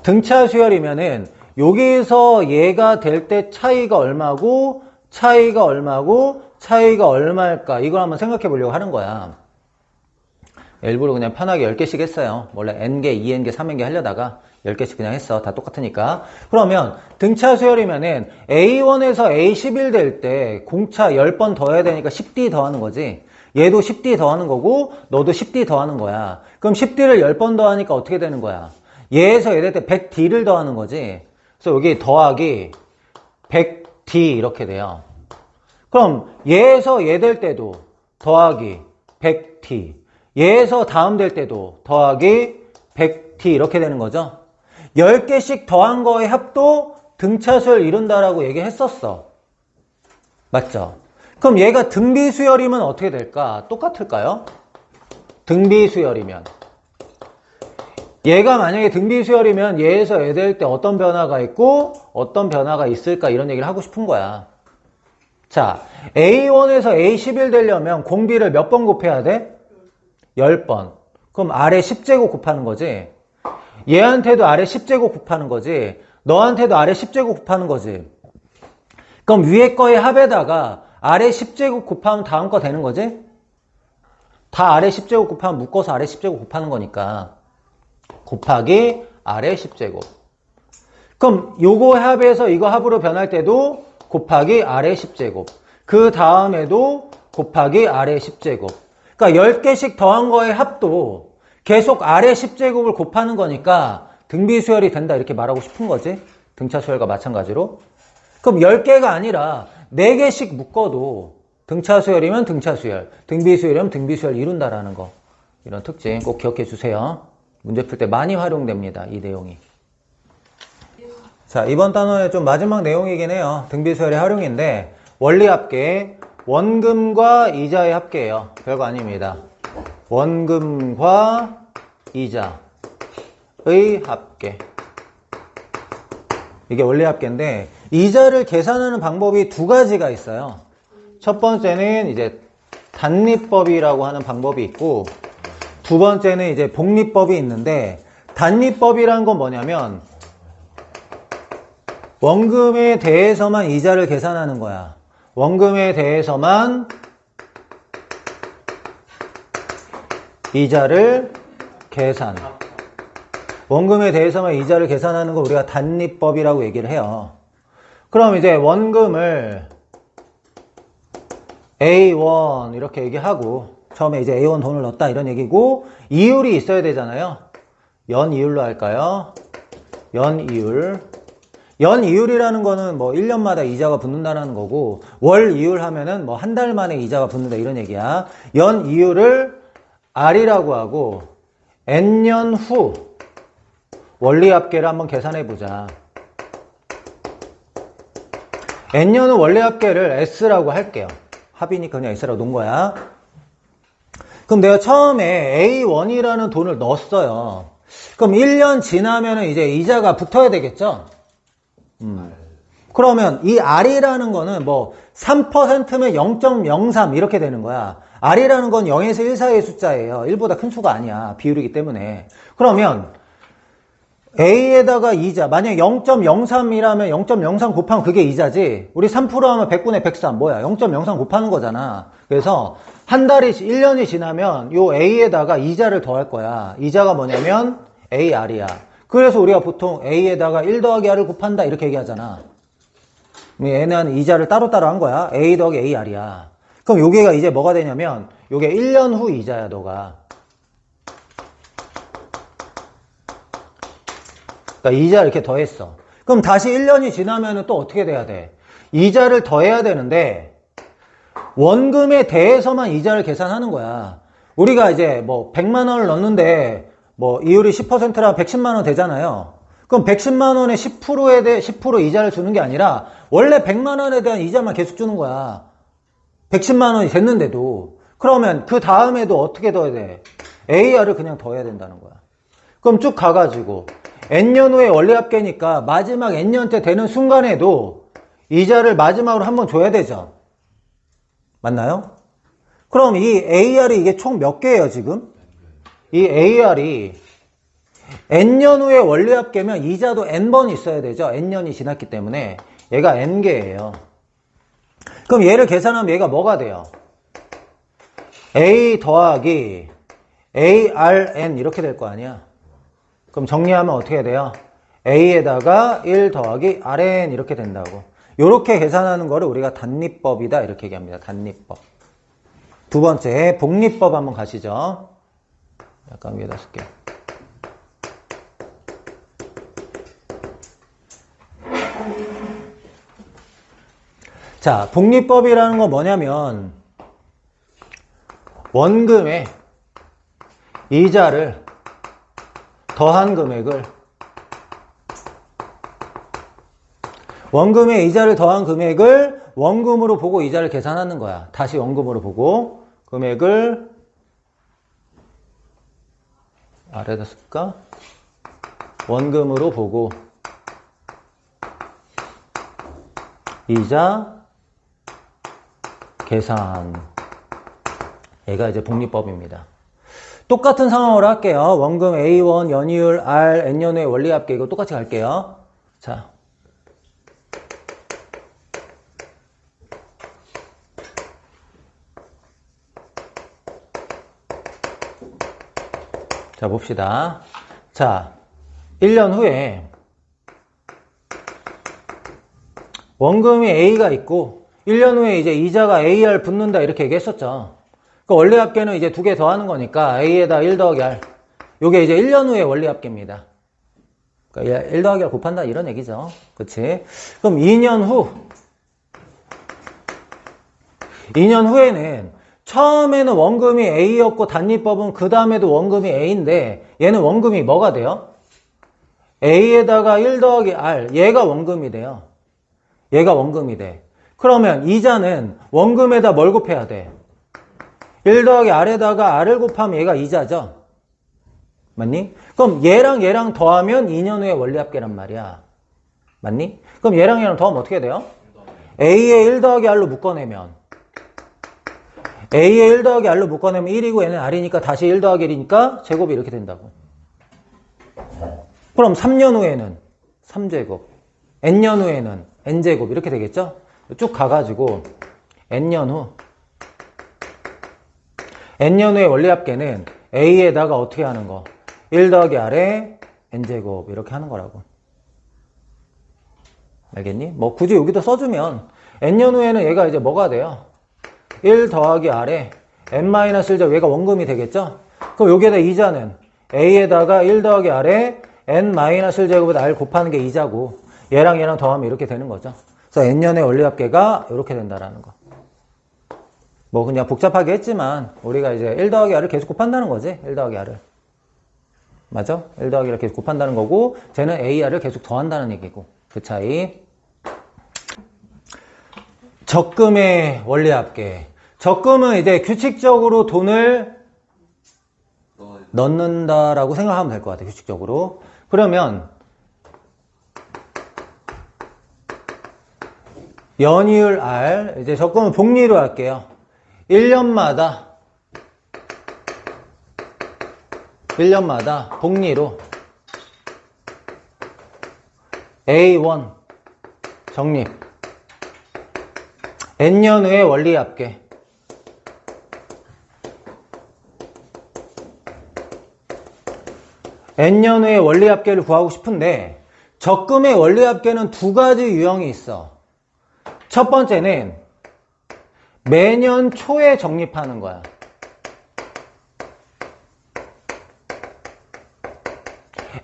등차 수열이면은 여기서 얘가 될 때 차이가 얼마고 차이가 얼마고 차이가 얼마일까 이걸 한번 생각해 보려고 하는 거야. 일부러 그냥 편하게 10개씩 했어요. 원래 N개, 2N개, 3N개 하려다가 10개씩 그냥 했어. 다 똑같으니까. 그러면 등차 수열이면은 A1에서 A11 될 때 공차 10번 더해야 되니까 10D 더하는 거지. 얘도 10D 더하는 거고 너도 10D 더하는 거야. 그럼 10D를 10번 더하니까 어떻게 되는 거야? 얘에서 얘 될 때 100D를 더하는 거지. 그래서 여기 더하기 100D 이렇게 돼요. 그럼 얘에서 얘 될 때도 더하기 100D, 얘에서 다음 될 때도 더하기 100D 이렇게 되는 거죠. 10개씩 더한 거의 합도 등차수열 이룬다라고 얘기했었어. 맞죠? 그럼 얘가 등비수열이면 어떻게 될까? 똑같을까요? 등비수열이면 얘가 만약에 등비수열이면 얘에서 얘 될 때 어떤 변화가 있고 어떤 변화가 있을까 이런 얘기를 하고 싶은 거야. 자, A1에서 A11 되려면 공비를 몇 번 곱해야 돼? 10번. 그럼 아래 10제곱 곱하는 거지. 얘한테도 아래 10제곱 곱하는 거지. 너한테도 아래 10제곱 곱하는 거지. 그럼 위에 거의 합에다가 아래 10제곱 곱하면 다음 거 되는 거지? 다 아래 10제곱 곱하면 묶어서 아래 10제곱 곱하는 거니까 곱하기 아래 10제곱. 그럼 요거 합에서 이거 합으로 변할 때도 곱하기 아래 10제곱. 그 다음에도 곱하기 아래 10제곱. 그러니까 10개씩 더한 거의 합도 계속 아래 10제곱을 곱하는 거니까 등비수열이 된다 이렇게 말하고 싶은 거지. 등차수열과 마찬가지로. 그럼 10개가 아니라 4개씩 묶어도 등차수열이면 등차수열, 등비수열이면 등비수열 이룬다라는 거. 이런 특징 꼭 기억해 주세요. 문제 풀 때 많이 활용됩니다. 이 내용이. 자, 이번 단원의 좀 마지막 내용이긴 해요. 등비수열의 활용인데 원리합계, 원금과 이자의 합계예요. 별거 아닙니다. 원금과 이자의 합계. 이게 원리합계인데 이자를 계산하는 방법이 두 가지가 있어요. 첫 번째는 이제 단리법이라고 하는 방법이 있고 두 번째는 이제 복리법이 있는데 단리법이란 건 뭐냐면 원금에 대해서만 이자를 계산하는 거야. 원금에 대해서만 이자를 계산. 원금에 대해서만 이자를 계산하는 거 우리가 단리법이라고 얘기를 해요. 그럼 이제 원금을 A1 이렇게 얘기하고 처음에 이제 A1 돈을 넣었다 이런 얘기고 이율이 있어야 되잖아요. 연이율로 할까요? 연이율. 연이율이라는 거는 뭐 1년마다 이자가 붙는다는 거고 월이율 하면은 뭐 한 달 만에 이자가 붙는다 이런 얘기야. 연이율을 R이라고 하고 N년 후 원리합계를 한번 계산해 보자. N년 후 원리합계를 S라고 할게요. 합이니까 그냥 S라고 놓은 거야. 그럼 내가 처음에 A1이라는 돈을 넣었어요. 그럼 1년 지나면은 이제 이자가 붙어야 되겠죠? 그러면 이 R이라는 거는 뭐 3%면 0.03 이렇게 되는 거야. R이라는 건 0에서 1 사이의 숫자예요. 1보다 큰 수가 아니야. 비율이기 때문에. 그러면 A에다가 이자, 만약 0.03이라면 0.03 곱하면 그게 이자지. 우리 3% 하면 100분의 103 뭐야? 0.03 곱하는 거잖아. 그래서 한 달이 1년이 지나면 요 A에다가 이자를 더할 거야. 이자가 뭐냐면 AR이야. 그래서 우리가 보통 A에다가 1 더하기 R을 곱한다 이렇게 얘기하잖아. 얘는 이자를 따로따로 한 거야. A 더하기 AR이야. 그럼 요게가 이제 뭐가 되냐면 요게 1년 후 이자야 너가. 그러니까 이자 이렇게 더했어. 그럼 다시 1년이 지나면 또 어떻게 돼야 돼? 이자를 더해야 되는데 원금에 대해서만 이자를 계산하는 거야. 우리가 이제 뭐 100만 원을 넣는데 뭐 이율이 10%라 110만 원 되잖아요. 그럼 110만 원에 10%에 대해 10% 이자를 주는 게 아니라 원래 100만 원에 대한 이자만 계속 주는 거야. 110만 원이 됐는데도. 그러면 그 다음에도 어떻게 더해야 돼? AR을 그냥 더해야 된다는 거야. 그럼 쭉 가가지고 N년 후에 원리합계니까 마지막 N년 때 되는 순간에도 이자를 마지막으로 한번 줘야 되죠. 맞나요? 그럼 이 AR이 이게 총 몇 개예요, 지금? 이 AR이 n년 후에 원리합계면 이자도 n번 있어야 되죠. n년이 지났기 때문에 얘가 n개예요. 그럼 얘를 계산하면 얘가 뭐가 돼요? A 더하기 ARN 이렇게 될 거 아니야. 그럼 정리하면 어떻게 돼요? A에다가 1 더하기 RN 이렇게 된다고. 이렇게 계산하는 거를 우리가 단리법이다 이렇게 얘기합니다. 단리법. 두 번째 복리법 한번 가시죠. 약간 위에다 쓸게요. 자, 복리법이라는 건 뭐냐면 원금에 이자를 더한 금액을 원금에 이자를 더한 금액을 원금으로 보고 이자를 계산하는 거야. 다시 원금으로 보고 금액을 아래다 쓸까? 원금으로 보고 이자 계산. 얘가 이제 복리법입니다. 똑같은 상황으로 할게요. 원금 A1 연이율 R N년 후의 원리합계 이거 똑같이 갈게요. 자. 자, 봅시다. 자, 1년 후에 원금이 A가 있고 1년 후에 이제 이자가 AR 붙는다 이렇게 얘기했었죠. 그 원리합계는 이제 두 개 더하는 거니까 A에다 1 더하기 R. 요게 이제 1년 후에 원리합계입니다. 그러니까 1 더하기 R 곱한다 이런 얘기죠. 그치? 그럼 2년 후에는 처음에는 원금이 A였고 단리법은 그 다음에도 원금이 A인데 얘는 원금이 뭐가 돼요? A에다가 1 더하기 R. 얘가 원금이 돼요. 얘가 원금이 돼. 그러면 이자는 원금에다 뭘 곱해야 돼? 1 더하기 R에다가 R을 곱하면 얘가 이자죠. 맞니? 그럼 얘랑 더하면 2년 후에 원리합계란 말이야. 맞니? 그럼 얘랑 더하면 어떻게 돼요? A에 1 더하기 R로 묶어내면 A에 1 더하기 R로 묶어내면 1이고 얘는 R이니까 다시 1 더하기 1이니까 제곱이 이렇게 된다고. 그럼 3년 후에는 3제곱, N년 후에는 N제곱 이렇게 되겠죠? 쭉 가가지고 N년 후의 원리합계는 A에다가 어떻게 하는 거? 1 더하기 R에 N제곱 이렇게 하는 거라고. 알겠니? 뭐 굳이 여기도 써주면 N년 후에는 얘가 이제 뭐가 돼요? 1 더하기 R에 N-1제곱 얘가 원금이 되겠죠? 그럼 여기에다 이자는 A에다가 1 더하기 R에 N-1제곱에다 R 곱하는 게 이자고 얘랑 더하면 이렇게 되는 거죠. 그래서 N년의 원리합계가 이렇게 된다라는 거. 뭐 그냥 복잡하게 했지만 우리가 이제 1 더하기 R을 계속 곱한다는 거지. 1 더하기 R을. 맞아? 1 더하기 R을 계속 곱한다는 거고 쟤는 AR을 계속 더한다는 얘기고 그 차이. 적금의 원리합계. 적금은 이제 규칙적으로 돈을 넣는다라고 생각하면 될 것 같아요. 규칙적으로. 그러면 연이율 R, 이제 적금은 복리로 할게요. 1년마다 복리로 A1 적립 N년 후의 원리합계 N년 후의 원리합계를 구하고 싶은데 적금의 원리합계는 두 가지 유형이 있어. 첫 번째는 매년 초에 적립하는 거야.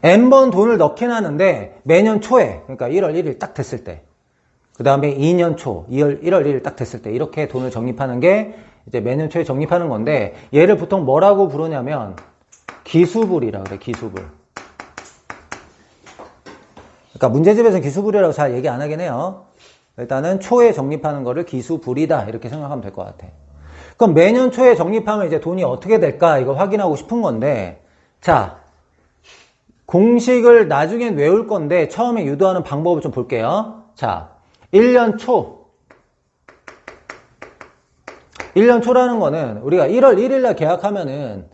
N번 돈을 넣긴 하는데 매년 초에, 그러니까 1월 1일 딱 됐을 때, 그 다음에 2년 초, 1월 1일 딱 됐을 때 이렇게 돈을 적립하는 게 이제 매년 초에 적립하는 건데 얘를 보통 뭐라고 부르냐면 기수불이라고 그래. 기수불. 그러니까 문제집에서는 기수불이라고 잘 얘기 안 하긴 해요. 일단은 초에 적립하는 거를 기수불이다 이렇게 생각하면 될 것 같아. 그럼 매년 초에 적립하면 이제 돈이 어떻게 될까 이거 확인하고 싶은 건데, 자, 공식을 나중엔 외울 건데 처음에 유도하는 방법을 좀 볼게요. 자, 1년 초 1년 초라는 거는 우리가 1월 1일 날 계약하면은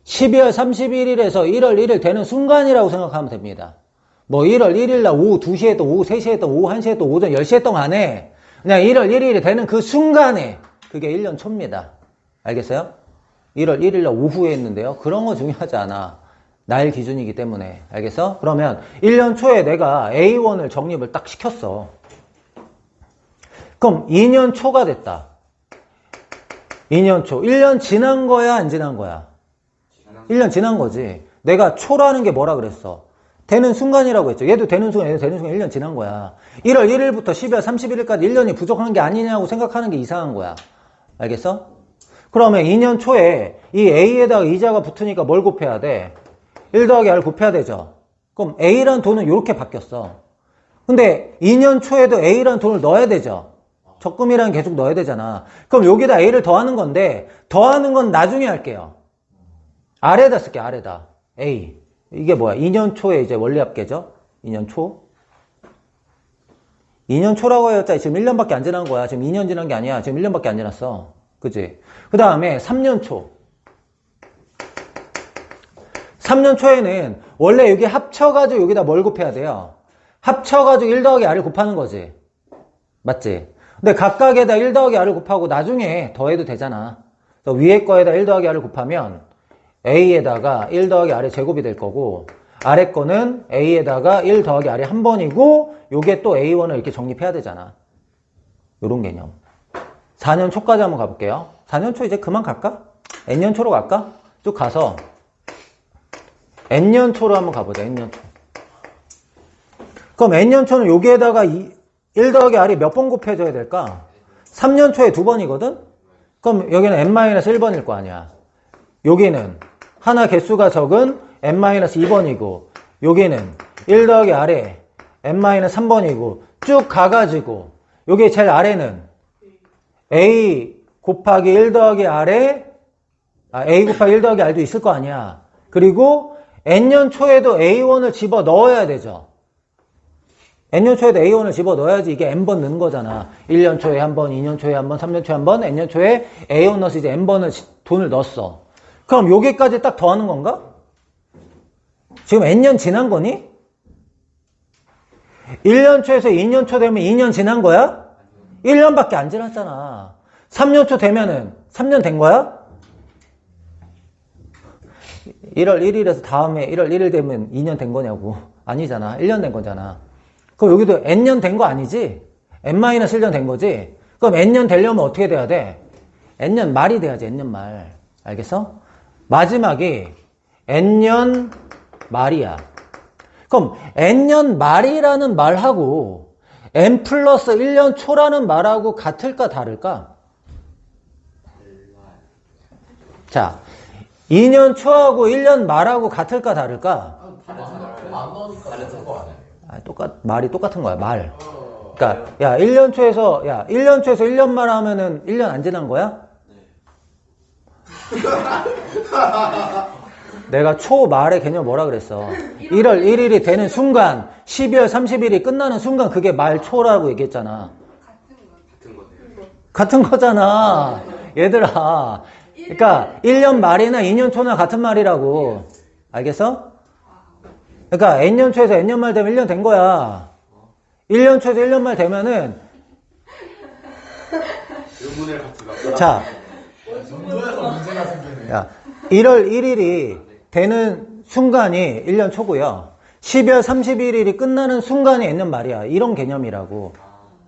12월 31일에서 1월 1일 되는 순간이라고 생각하면 됩니다. 뭐 1월 1일 날 오후 2시에 또 오후 3시에 또 오후 1시에 또 오전 10시에 동안에 그냥 1월 1일이 되는 그 순간에 그게 1년 초입니다. 알겠어요? 1월 1일 날 오후에 했는데요. 그런 거 중요하지 않아. 날 기준이기 때문에. 알겠어? 그러면 1년 초에 내가 A1을 적립을 딱 시켰어. 그럼 2년 초가 됐다. 2년 초. 1년 지난 거야, 안 지난 거야? 1년 지난 거지. 내가 초라는 게 뭐라 그랬어? 되는 순간이라고 했죠. 얘도 되는 순간, 얘도 되는 순간 1년 지난 거야. 1월 1일부터 12월 31일까지 1년이 부족한 게 아니냐고 생각하는 게 이상한 거야. 알겠어? 그러면 2년 초에 이 A에다가 이자가 붙으니까 뭘 곱해야 돼? 1 더하기 R을 곱해야 되죠. 그럼 A라는 돈은 이렇게 바뀌었어. 근데 2년 초에도 A라는 돈을 넣어야 되죠. 적금이라는 계속 넣어야 되잖아. 그럼 여기다 A를 더하는 건데 더하는 건 나중에 할게요. R에다 쓸게, R에다. A. 이게 뭐야? 2년 초에 이제 원리합계죠? 2년 초. 2년 초라고 했자 지금 1년밖에 안 지난 거야. 지금 2년 지난 게 아니야. 지금 1년밖에 안 지났어. 그치? 그 다음에 3년 초. 3년 초에는 원래 여기 합쳐가지고 여기다 뭘 곱해야 돼요? 합쳐가지고 1 더하기 R을 곱하는 거지. 맞지? 근데 각각에다 1 더하기 R을 곱하고 나중에 더해도 되잖아. 그래서 위에 거에다 1 더하기 R을 곱하면 A에다가 1 더하기 R의 제곱이 될 거고 아래 거는 A에다가 1 더하기 R이 한 번이고 요게 또 A1을 이렇게 정립해야 되잖아. 요런 개념. 4년 초까지 한번 가볼게요. 4년 초 이제 그만 갈까? N년 초로 갈까? 쭉 가서 N년 초로 한번 가보자. N년 초. 그럼 N년 초는 여기에다가 1 더하기 R이 몇 번 곱해줘야 될까? 3년 초에 2번이거든? 그럼 여기는 n-1번일 거 아니야. 여기는 하나 개수가 적은 n-2번이고 여기는 1 더하기 R에 n-3번이고 쭉 가가지고 여기 제일 아래는 A 곱하기 1 더하기 R에 A 곱하기 1 더하기 R도 있을 거 아니야. 그리고 N년 초에도 A1을 집어 넣어야 되죠. N년 초에도 A1을 집어 넣어야지 이게 N번 넣는 거잖아. 1년 초에 한 번, 2년 초에 한 번, 3년 초에 한 번, N년 초에 A1 넣어서 이제 N번을 돈을 넣었어. 그럼 여기까지 딱 더하는 건가? 지금 N년 지난 거니? 1년 초에서 2년 초 되면 2년 지난 거야? 1년밖에 안 지났잖아. 3년 초 되면은 3년 된 거야? 1월 1일에서 다음에 1월 1일 되면 2년 된 거냐고. 아니잖아. 1년 된 거잖아. 그럼 여기도 N년 된 거 아니지? N-1년 된 거지? 그럼 N년 되려면 어떻게 돼야 돼? N년 말이 돼야지. N년 말. 알겠어? 마지막이 N년 말이야. 그럼 N년 말이라는 말하고 N 플러스 1년 초라는 말하고 같을까 다를까? 자, 2년 초하고 1년 말하고 같을까 다를까? 말이 똑같은 거야, 말. 그러니까, 야, 1년 초에서 1년 말 하면은 1년 안 지난 거야? 내가 초말의 개념 뭐라 그랬어? 1월 1일이 되는 순간, 12월 30일이 끝나는 순간 그게 말초라고 얘기했잖아. 같은 거잖아. 얘들아. 그러니까 1년 말이나 2년 초나 같은 말이라고. 알겠어? 그러니까 N년 초에서 N년 말 되면 1년 된 거야. 1년 초에서 1년 말 되면은 자, 야, 1월 1일이 되는 순간이 1년 초고요. 12월 31일이 끝나는 순간이 N년 말이야. 이런 개념이라고.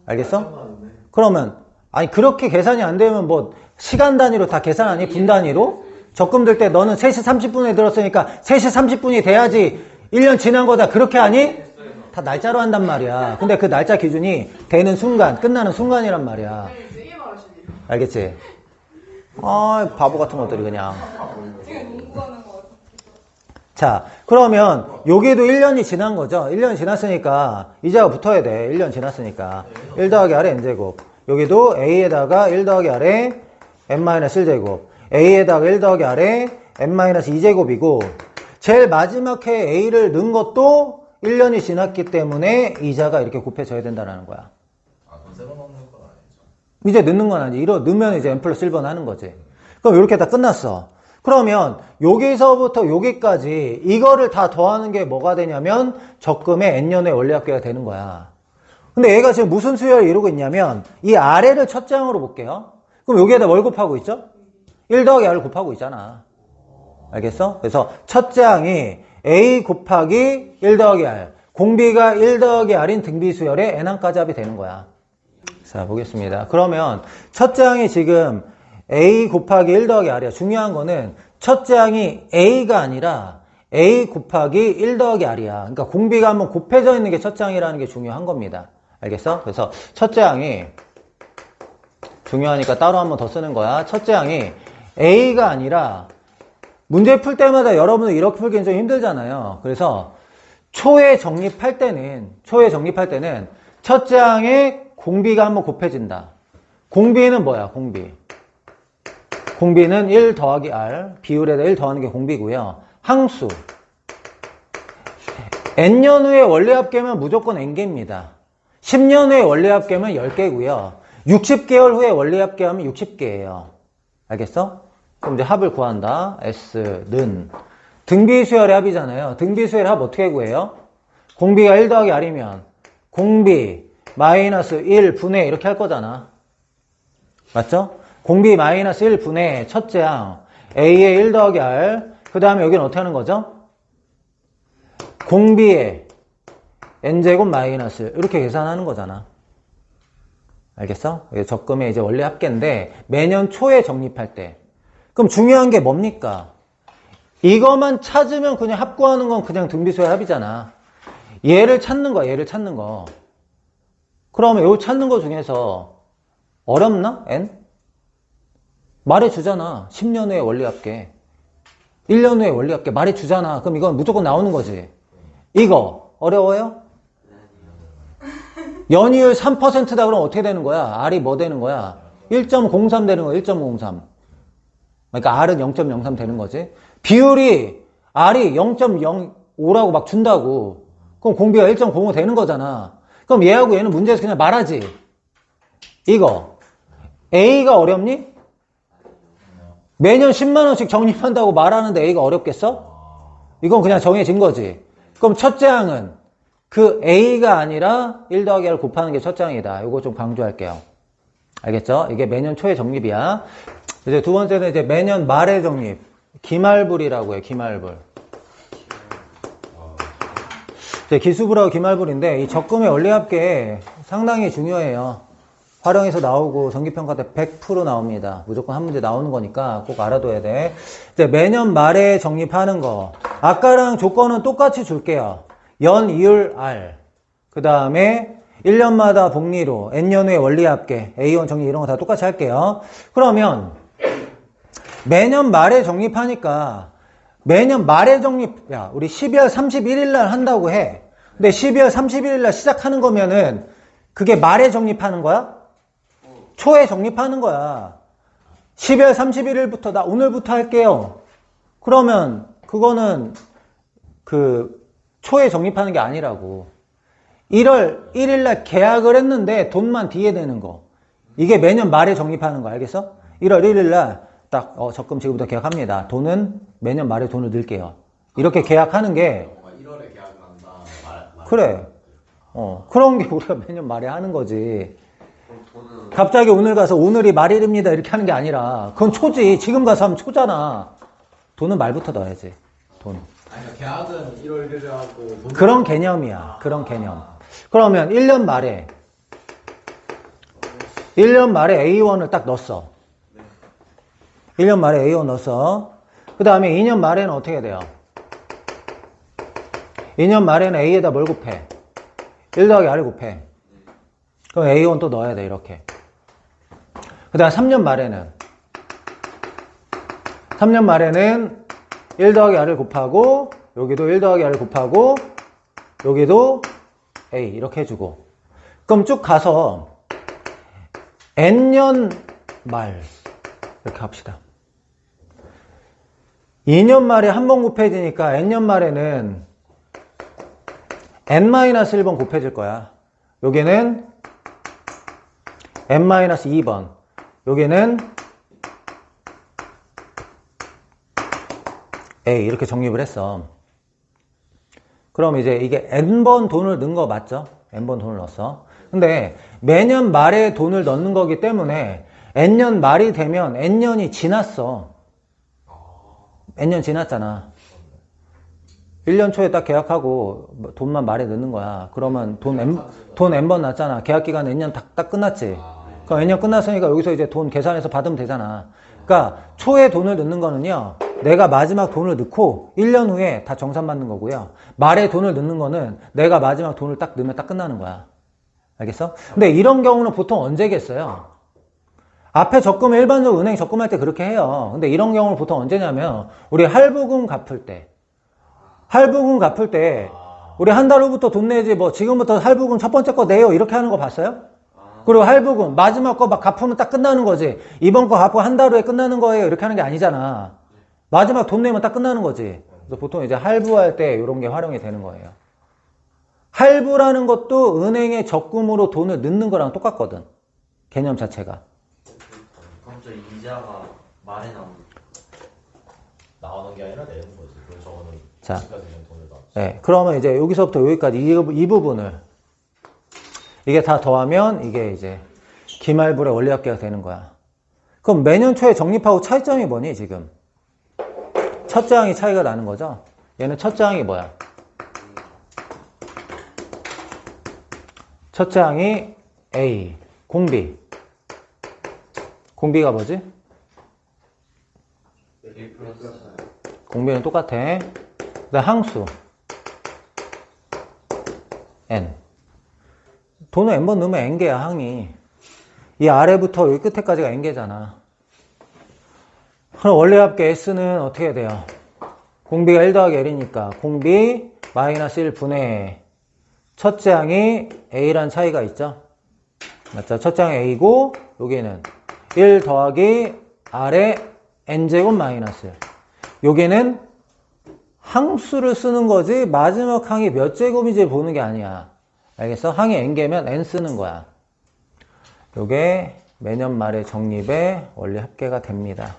알겠어? 그러면 아니 그렇게 계산이 안 되면 뭐 시간 단위로 다 계산하니? 분 단위로? 적금 들 때 너는 3시 30분에 들었으니까 3시 30분이 돼야지 1년 지난 거다. 그렇게 하니? 다 날짜로 한단 말이야. 근데 그 날짜 기준이 되는 순간, 끝나는 순간이란 말이야. 알겠지? 아, 바보 같은 것들이 그냥. 자, 그러면 여기도 1년이 지난 거죠. 1년이 지났으니까 이자가 붙어야 돼. 1년 지났으니까. 1 더하기 R의 N제곱. 여기도 A에다가 1 더하기 R의 N-1제곱. A에다가 1 더하기 R의 N-2제곱이고 제일 마지막 해 A를 넣은 것도 1년이 지났기 때문에 이자가 이렇게 곱해져야 된다는 거야. 돈 세번 넣는 건 아니죠. 이제 넣는 건 아니지. 넣으면 이제 n 플러스 1번 하는 거지. 그럼 이렇게 다 끝났어. 그러면 여기서부터 여기까지 이거를 다 더하는 게 뭐가 되냐면 적금의 n년의 원리합계가 되는 거야. 근데 얘가 지금 무슨 수열을 이루고 있냐면 이 아래를 첫째 항으로 볼게요. 그럼 여기에다 뭘 곱하고 있죠? 1 더하기 r을 곱하고 있잖아. 알겠어? 그래서 첫째 항이 a 곱하기 1 더하기 r, 공비가 1 더하기 r인 등비수열의 n항까지 합이 되는 거야. 자, 보겠습니다. 그러면 첫째 항이 지금 a 곱하기 1 더하기 r이야. 중요한 거는 첫째 항이 a가 아니라 a 곱하기 1 더하기 r이야. 그러니까 공비가 한번 곱해져 있는 게 첫째 항이라는 게 중요한 겁니다. 알겠어? 그래서 첫째 항이 중요하니까 따로 한번 더 쓰는 거야. 첫째 항이 a가 아니라 문제 풀 때마다 여러분들 이렇게 풀기는 좀 힘들잖아요. 그래서 초에 정립할 때는 첫째 항에 공비가 한번 곱해진다. 공비는 뭐야? 공비는 1 더하기 r, 비율에다 1 더하는 게 공비고요. 항수 n년 후에 원리합계면 무조건 n개입니다. 10년 후에 원리합계면 10개고요. 60개월 후에 원리합계하면 60개예요. 알겠어? 그럼 이제 합을 구한다. S는 등비수열의 합이잖아요. 등비수열의 합 어떻게 구해요? 공비가 1 더하기 r이면 공비 마이너스 1분의 이렇게 할 거잖아. 맞죠? 공비 마이너스 1분의 첫째 항 A의 1 더하기 R, 그 다음에 여기는 어떻게 하는 거죠? 공비의 n제곱 마이너스 이렇게 계산하는 거잖아. 알겠어? 적금의 이제 원리 합계인데 매년 초에 적립할 때. 그럼 중요한 게 뭡니까? 이거만 찾으면 그냥 합구하는 건 그냥 등비수열 합이잖아. 얘를 찾는 거야. 그러면 이거 찾는 거 중에서 어렵나? n? 말해주잖아. 10년 후에 원리합계, 1년 후에 원리합계 말해주잖아. 그럼 이건 무조건 나오는 거지. 이거 어려워요? 연이율 3%다 그러면 어떻게 되는 거야? R이 뭐 되는 거야? 1.03 되는 거야. 1.03. 그러니까 R은 0.03 되는 거지. 비율이 R이 0.05라고 막 준다고. 그럼 공비가 1.05 되는 거잖아. 그럼 얘하고 얘는 문제에서 그냥 말하지. 이거 A가 어렵니? 매년 10만원씩 적립한다고 말하는데 A가 어렵겠어? 이건 그냥 정해진 거지. 그럼 첫째 항은 그 A가 아니라 1 더하기 R을 곱하는 게 첫째 항이다. 이거 좀 강조할게요. 알겠죠? 이게 매년 초에 적립이야. 이제 두 번째는 이제 매년 말에 적립. 기말불이라고 해요. 기말불. 기수불하고 기말불인데 이 적금의 원리합계 상당히 중요해요. 활용해서 나오고 정기평가 때 100% 나옵니다. 무조건 한 문제 나오는 거니까 꼭 알아둬야 돼. 이제 매년 말에 적립하는 거. 아까랑 조건은 똑같이 줄게요. 연, 이율, R. 그 다음에 1년마다 복리로, N년 후에 원리합계, A1 정리 이런 거 다 똑같이 할게요. 그러면 매년 말에 적립하니까 매년 말에 적립, 야, 우리 12월 31일 날 한다고 해. 근데 12월 31일 날 시작하는 거면은 그게 말에 적립하는 거야? 초에 적립하는 거야. 12월 31일부터 나 오늘부터 할게요. 그러면 그거는 그 초에 적립하는 게 아니라고. 1월 1일 날 계약을 했는데 돈만 뒤에 내는 거. 이게 매년 말에 적립하는 거 알겠어? 1월 1일 날 딱 적금 지금부터 계약합니다. 돈은 매년 말에 돈을 넣을게요. 이렇게 계약하는 게 1월에 계약한다. 그래. 그런 게 우리가 매년 말에 하는 거지. 갑자기 오늘 가서 오늘이 말일입니다 이렇게 하는 게 아니라 그건 초지. 지금 가서 하면 초잖아. 돈은 말부터 넣어야지. 돈. 아니, 계약은 1월 1일에 하고 그런 개념이야. 그런 개념. 그러면 1년 말에 A1을 딱 넣었어. 1년 말에 A1 넣었어. 그 다음에 2년 말에는 어떻게 돼요? 2년 말에는 A에다 뭘 곱해? 1 더하기 R을 곱해. 그럼 A1 또 넣어야 돼, 이렇게. 그 다음 3년 말에는 1 더하기 R을 곱하고, 여기도 1 더하기 R을 곱하고, 여기도 A, 이렇게 해주고. 그럼 쭉 가서, N년 말, 이렇게 합시다. 2년 말에 한 번 곱해지니까 N년 말에는 N-1번 곱해질 거야. 여기는 n-2번. 여기는 A 이렇게 정립을 했어. 그럼 이제 이게 n번 돈을 넣은 거 맞죠? n번 돈을 넣었어. 근데 매년 말에 돈을 넣는 거기 때문에 n년 말이 되면 n년이 지났어. n년 지났잖아. 1년 초에 딱 계약하고 돈만 말에 넣는 거야. 그러면 돈 n번 났잖아. 계약 기간 n년 딱 끝났지. 그럼 n년 끝났으니까 여기서 이제 돈 계산해서 받으면 되잖아. 그러니까 초에 돈을 넣는 거는요. 내가 마지막 돈을 넣고 1년 후에 다 정산받는 거고요. 말에 돈을 넣는 거는 내가 마지막 돈을 딱 넣으면 딱 끝나는 거야. 알겠어? 근데 이런 경우는 보통 언제겠어요? 앞에 적금 일반적으로 은행 적금할 때 그렇게 해요. 근데 이런 경우는 보통 언제냐면 우리 할부금 갚을 때. 할부금 갚을 때 우리 한 달 후부터 돈 내지 뭐 지금부터 할부금 첫 번째 거 내요 이렇게 하는 거 봤어요? 그리고 할부금 마지막 거 막 갚으면 딱 끝나는 거지. 이번 거 갚고 한 달 후에 끝나는 거예요 이렇게 하는 게 아니잖아. 마지막 돈 내면 딱 끝나는 거지. 그래서 보통 이제 할부할 때 이런 게 활용이 되는 거예요. 할부라는 것도 은행에 적금으로 돈을 넣는 거랑 똑같거든. 개념 자체가. 갑자기 이자가 말에 나오는 게 아니라 내는 거지. 그래서 저거는 자. 지금까지 낸 돈을 다. 네, 그러면 이제 여기서부터 여기까지 이 부분을 이게 다 더하면 이게 이제 기말불의 원리합계가 되는 거야. 그럼 매년 초에 적립하고 차이점이 뭐니 지금? 첫째 항이 차이가 나는 거죠. 얘는 첫째 항이 뭐야? 첫째 항이 A, 공비. 공비가 뭐지? 공비는 똑같아. 그다음 항수 N. 돈을 n번 넣으면 n개야 항이. 이 아래부터 여기 끝에까지가 n개잖아. 그럼 원리합계 S는 어떻게 돼요? 공비가 1 더하기 L이니까 공비 마이너스 1분의 첫째 항이 A란 차이가 있죠? 맞죠? 첫째 항이 A고 여기는 1 더하기 R의 N제곱 마이너스 1. 여기는 항수를 쓰는 거지 마지막 항이 몇 제곱인지 보는 게 아니야. 알겠어? 항이 n개면 n 쓰는 거야. 요게 매년 말에 적립의 원리 합계가 됩니다.